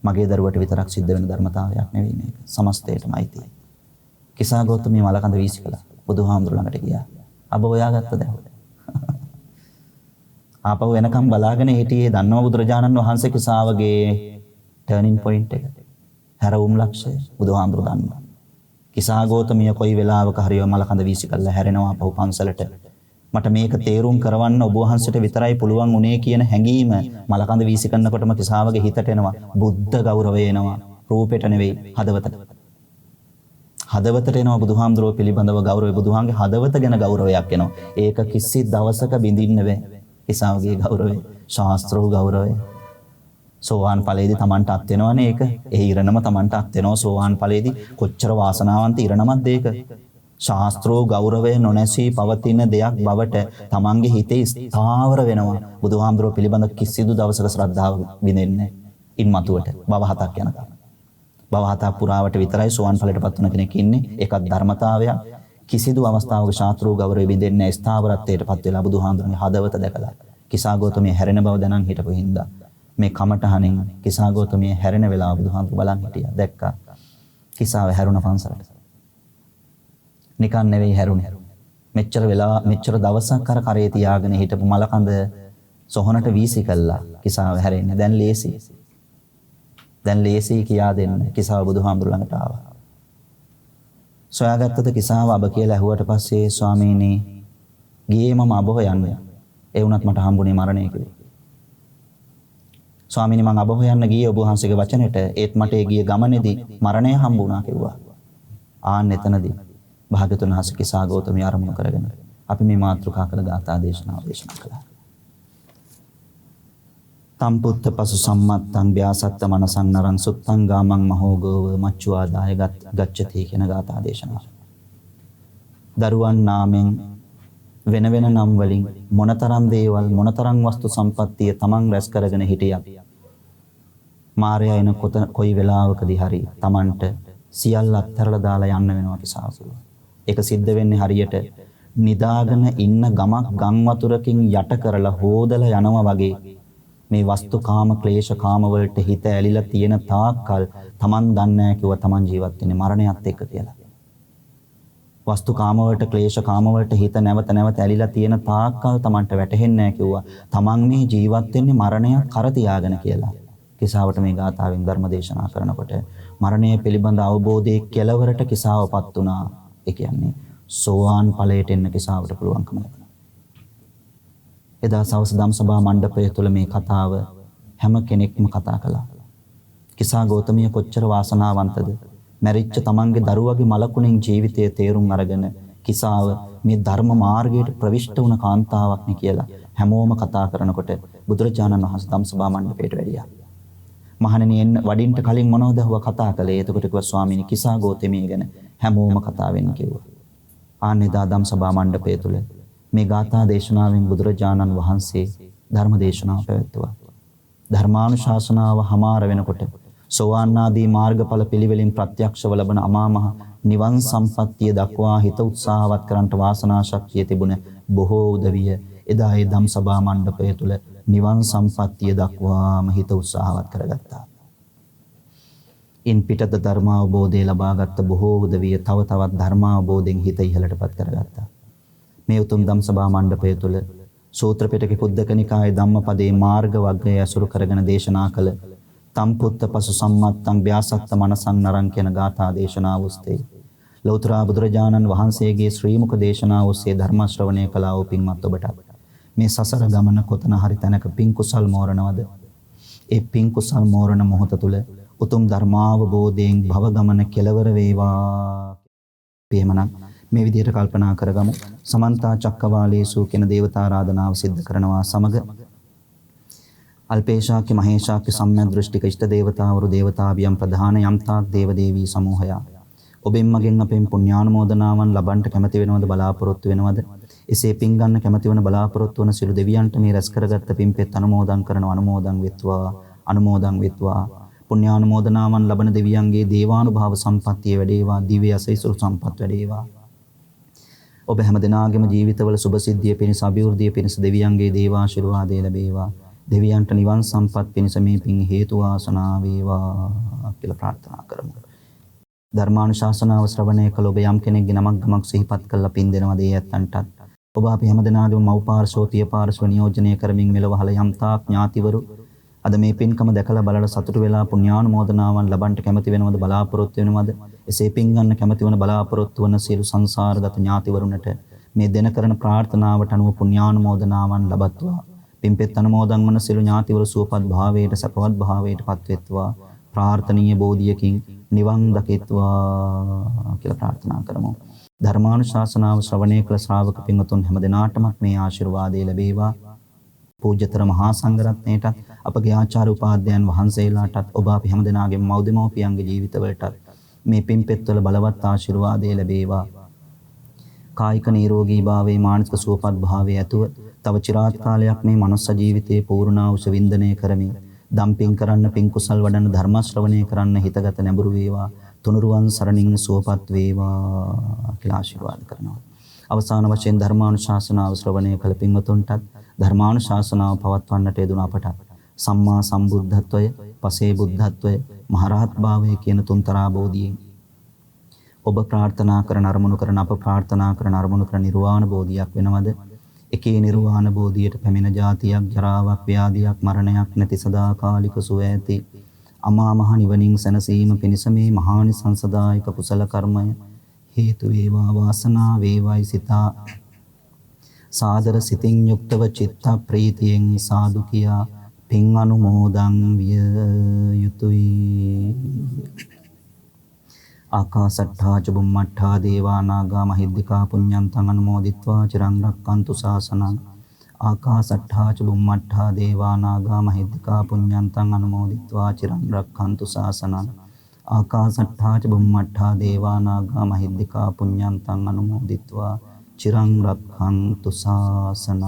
මගේ දරුවට විතරක් සිද්ධ වෙන ධර්මතාවයක් නෙවෙයි මේක. සමස්තයටමයි තියෙන්නේ. කිසා ගෞතමිය මලකඳ වීසි කළා. බුදුහාමුදුර ළඟට ගියා. අබ හොයාගත්තද? ආපහු එනකම් බලාගෙන හිටියේ දන්නව බුදුරජාණන් වහන්සේ කිසාවගේ ටර්නින් පොයින්ට් එක. හැරවුම් ලක්ෂය බුදුහාමුදුර දන්නවා. කිසා ගෞතමිය කොයි වෙලාවක හරියව මලකඳ වීසි කළා හැරෙනවා ආපහු පන්සලට. මට මේක තේරුම් කරවන්න ඔබ වහන්සේට විතරයි පුළුවන් උනේ කියන හැඟීම මලකඳ වීසි කරනකොටම කිසාවගේ හිතට එනවා. බුද්ධ ගෞරවය එනවා. රූපෙට නෙවෙයි හදවතට. හදවතට එනවා බුදුහාමුදුරුව පිළිබඳව ගෞරවය. බුදුහාමගේ හදවත ගැන ගෞරවයක් එනවා. ඒක කිසි දවසක බිඳින්න බෑ. කිසාවගේ ගෞරවය, ශාස්ත්‍රෝ ගෞරවය. සෝවාන් ඵලයේදී Tamanට අත් වෙනවනේ ඒක. ඒ ඉරණම Tamanට අත් වෙනවා සෝවාන් ඵලයේදී. කොච්චර වාසනාවන්ත ඉරණමක්ද ඒක. ශාස්ත්‍රෝ ගෞරවය නොනැසී පවතින දෙයක් බවට Tamanගේ හිතේ ස්ථාවර වෙනවා. බුදුහාමුදුරුව පිළිබඳ කිසිදු දවසක ශ්‍රද්ධාව බිඳෙන්නේ නැහැ. ඉන්මතුවට භව හතක් යනකම්. භව හතක් පුරාවට විතරයි සෝවාන් ඵලයටපත් වෙන කෙනෙක් ඉන්නේ. ඒකත් ධර්මතාවයක්. කිසිදු අවස්ථාවක ශාස්ත්‍රෝ ගෞරවය බිඳෙන්නේ නැහැ. ස්ථාවරත්වයටපත් වෙලා බුදුහාමුදුරුවගේ හදවත දැකලා. කිසා ගෞතමිය හැරෙන බව දැනන් හිටපු හින්දා මේ කමටහනින් කිසා ගෞතමිය හැරෙන වෙලාව බුදුහාමුදුරුවෝ බලන් හිටියා. දැක්කා. කිසාව හැරුණ පන්සලට. නිකන් නෙවෙයි හැරුණේ. මෙච්චර දවසක් අර කරේ තියාගෙන හිටපු මලකඳ සොහනට වීසි කළා. කිසාව හැරෙන්නේ. දැන් ලේසි කියා දෙන්න. කිසාව බුදුහාමුදුරුවෝ ළඟට ආවා. සොයාගත්තද කිසාව අබ කියලා ඇහුවට පස්සේ ස්වාමීනි ගියේ මම අබ හොයන්න. ඒ වුණත් මට හම්බුනේ මරණය කියලා. ස්වාමීනි මං අබ හොයන්න ගියේ ඔබ වහන්සේගේ වචනෙට. ඒත් මට ඒ ගිය ගමනේදී මරණය හම්බුණා කිව්වා. ආන්න එතනදී භාග්‍යතුන් වහන්සේ කිසා ගෞතමිය ආරම්භ කරගෙන අපි මේ මාතෘකා කළ ගාථා දේශනාව දේශනා කළා. තම්පුත්ත පසු සම්මත්තං ව්‍යාසත්ත මනසං නරං සුත්තං ගාමං මහෝගෝව මච්චුවාදාය ගච්ඡති කියන ගාථා දේශනාව. දරුවන් නාමෙන් වෙන වෙන නම් වලින් මොනතරම් දේවල් මොනතරම් වස්තු සම්පත්තිය තමන් රැස් කරගෙන හිටියත් මාරයා එන කොයි වෙලාවකදී හරි තමන්ට සියල්ල අත්හැරලා දාලා යන්න වෙනවා කිසාවසුල. ඒක සිද්ධ වෙන්නේ හරියට නිදාගෙන ඉන්න ගමක් ගම් වතුරකින් යට කරලා හොදලා යනවා වගේ මේ වස්තු කාම ක්ලේශ කාම වලට හිත ඇලිලා තියෙන තාක්කල් තමන් දන්නේ නැහැ කිව්වා තමන් ජීවත් වෙන්නේ මරණයත් එක්ක කියලා. වස්තු කාම වලට ක්ලේශ කාම වලට හිත නැවත නැවත ඇලිලා තියෙන තාක්කල් තමන්ට වැටහෙන්නේ නැහැ කිව්වා තමන් මේ ජීවත් වෙන්නේ මරණයක් කර තියාගෙන කියලා. කිසාවට මේ ගාථාවෙන් ධර්ම දේශනා කරනකොට මරණය පිළිබඳ අවබෝධයේ කෙලවරට කිසාවපත් වුණා. ඒ කියන්නේ සෝවාන් ඵලයට එන්න කිසාවට පුළුවන්කම ලැබුණා. එදා සවස් ධම්සභා මණ්ඩපය තුළ මේ කතාව හැම කෙනෙක්ම කතා කළා. කිසා ගෞතමිය කොච්චර වාසනාවන්තද? මැරිච්ච තමන්ගේ දරුවගේ මලකුණෙන් ජීවිතයේ තේරුම් අරගෙන කිසාව මේ ධර්ම මාර්ගයට ප්‍රවිෂ්ඨ වුණ කාන්තාවක් නේ කියලා හැමෝම කතා කරනකොට බුදුරජාණන් වහන්සේ ධම්සභා මණ්ඩපයට වැඩියා. මහණෙනි එන්න වඩින්ට කලින් මොනවද හුවා කතා කළේ? එතකොට කිව්වා ස්වාමීනි කිසා ගෞතමිය ගැන හැමෝම කතා වෙන්න කිව්වා. ආනෙදා ධම්සභා මණ්ඩපය තුළ මේ ගාථා දේශනාවෙන් බුදුරජාණන් වහන්සේ ධර්ම දේශනාව පැවැත්තුවා. ධර්මානුශාසනාව හමාර වෙනකොට සෝවාන් ආදී මාර්ගඵල පිළිවෙලින් ප්‍රත්‍යක්ෂව ලබන අමා මහ නිවන් සම්පත්තිය දක්වා හිත උත්සාහවත් කරන්නට වාසනා ශක්තිය තිබුණ බොහෝ උදවිය එදා ඒ ධම්සභා මණ්ඩපය තුළ නිවන් සම්පත්තිය දක්වාම හිත උත්සාහවත් කරගත්තා. ඉන් පිටත ධර්මාවබෝධය ලබාගත් බොහෝ උදවිය තව තවත් ධර්මාවබෝධයෙන් හිත ඉහළටපත් කරගත්තා. මේ උතුම් ධම්සභා මණ්ඩපය තුළ සූත්‍ර පිටකේ කුද්දක නිකායේ ධම්මපදයේ මාර්ග වග්ගය අසුරු කරගෙන දේශනා කළ තම්පුත්ත පසු සම්මත්තං ව්‍යාසත්ත මනසං නරං කියන ගාථා දේශනාව ඔස්සේ ලෞතර බුදුරජාණන් වහන්සේගේ ශ්‍රී මුඛ දේශනාව ඔස්සේ ධර්ම ශ්‍රවණය කළා වූ පින්වත් ඔබට මේ සසර ගමන කොතන හරි තැනක පින් කුසල් මෝරනවද? ඒ පින් කුසල් මෝරන මොහොත තුළ උතුම් ධර්මාවබෝධයෙන් භව ගමන කෙලවර වේවා. එහෙමනම් මේ විදිහට කල්පනා කරගමු. සමන්ත චක්කවාලේසු කියන දේවතා ආරාධනාව සිද්ධ කරනවා සමග අල්පේශාක්‍ය මහේශාක්‍ය සම්‍යක් දෘෂ්ටික ඉෂ්ට දේවතාවරු දේවතාවියන් ප්‍රධාන යම්තාක් දේව දේවී සමූහය ඔබෙන් මගෙන් අපෙන් පුණ්‍යානුමෝදනාවන් ලබන්නට කැමති වෙනවද බලාපොරොත්තු වෙනවද? එසේ පින් ගන්න කැමති වන බලාපොරොත්තු වන සිළු දෙවියන්ට මේ රැස් කරගත්ත පින්පෙත් අනුමෝදන් කරන අනුමෝදන් වෙත්වා පුණ්‍යානුමෝදනාවන් ලබන දෙවියන්ගේ දේවානුභාව සම්පත්තිය වැඩේවා දිව්‍ය අසීසුරු සම්පත් වැඩේවා. ඔබ හැම දිනාගේම ජීවිතවල සුභ සිද්ධිය පිණිස අභිවෘද්ධිය පිණිස දෙවියන්ගේ දේවාශිර්වාදය ලැබේවා. දෙවියන්ට නිවන් සම්පත් පිණිස මේ පින් හේතු වාසනා වේවා කියලා ප්‍රාර්ථනා කරමු. ධර්මානුශාසනාව ශ්‍රවණය කළ ඔබ යම් කෙනෙක්ගේ නමක් ගමක් සිහිපත් කරලා පින් දෙනවද ඒ ඇත්තන්ටත් ඔබ අපි හැම දිනාගේම මව් පාර්ශ්ව පිය පාර්ශ්ව නියෝජනය කරමින් මෙලවහල යම් තාක් ඥාතිවරු අද මේ පින්කම දැකලා බලලා සතුටු වෙලා පුණ්‍යානුමෝදනාවන් ලබන්නට කැමති වෙනවද බලාපොරොත්තු වෙනවද? එසේ පින් ගන්න කැමති වන බලාපොරොත්තු වන සියලු සංසාරගත ඥාතිවරුන්ට මේ දෙන කරන ප්‍රාර්ථනාවට අනුව පුණ්‍යානුමෝදනාවන් ලබත්වා. පින්පෙත් අනුමෝදන් වන සියලු ඥාතිවරු සුවපත් භාවයට සපවත් භාවයට පත්වෙත්වා. ප්‍රාර්ථනීය බෝධියකින් නිවන් දකිත්වා කියලා ප්‍රාර්ථනා කරමු. ධර්මානුශාසනාව ශ්‍රවණය කළ ශ්‍රාවක පින්වතුන් හැම දිනාටම මේ ආශිර්වාදය ලැබේවා. පූජ්‍යතර මහා සංඝරත්නයටත් අපගේ ආචාර්ය උපාධ්‍යයන් වහන්සේලාටත් ඔබ අපි හැම දිනාගේම මව්දෙමව්පියන්ගේ ජීවිතවලටත් මේ පින්පෙත්වල බලවත් ආශිර්වාදය ලැබේවා. කායික නිරෝගී භාවයේ මානසික සුවපත් භාවයේ ඇතුව තව চিරාත් කාලයක් මේ මනුස්ස ජීවිතයේ පූර්ණාංශ වින්දනය කරමින් දම්පින් කරන්න පින් කුසල් වඩන ධර්ම ශ්‍රවණය කරන්න හිතගත නැඹුරු වේවා. තුනුරුවන් සරණින් සුවපත් වේවා කියලා ආශිර්වාද කරනවා. අවසාන වශයෙන් ධර්මානුශාසනාව ශ්‍රවණය කළ පින්වතුන්ටත් ධර්මානුශාසනාව පවත්වන්නට යෙදුන අපට සම්මා සම්බුද්ධත්වය, පසේ බුද්ධත්වය, මහරහත් භාවය කියන තුන්තරා බෝධියෙන් ඔබ ප්‍රාර්ථනා කරන අරමුණු කරන අප ප්‍රාර්ථනා කරන අරමුණු කරන නිර්වාණ බෝධියක් වෙනවද? එකේ නිර්වාණ බෝධියට පැමිණ ජාතියක්, ජරාවක්, ව්‍යාධියක්, මරණයක් නැති සදාකාලික සුව ඇති අමා මහ නිවනින් සැනසීම පිණිස මේ මහානිසංසදායක කුසල කර්මය හේතු වේවා වාසනා වේවායි සිතා සාදර සිතින් යුක්තව චිත්ත ප්‍රීතියෙන් සාදු කියා පින් අනුමෝදන් විය යුතුයි. ආකාසට්ඨා ච බුම්මට්ඨා දේවා නාග මහිද්దికා පුඤ්ඤන්තං අනුමෝදිත්වා චිරං රක්칸තු ශාසනං ආකාසට්ඨා ච බුම්මට්ඨා දේවා නාග මහිද්దికා පුඤ්ඤන්තං අනුමෝදිත්වා චිරං රක්ඛන්තු ශාසනං ආකාසට්ඨා ච බුම්මට්ඨා දේවා නාග මහිද්దికා පුඤ්ඤන්තං අනුමෝදිත්වා චිරං රක්ඛන්තු ශාසනං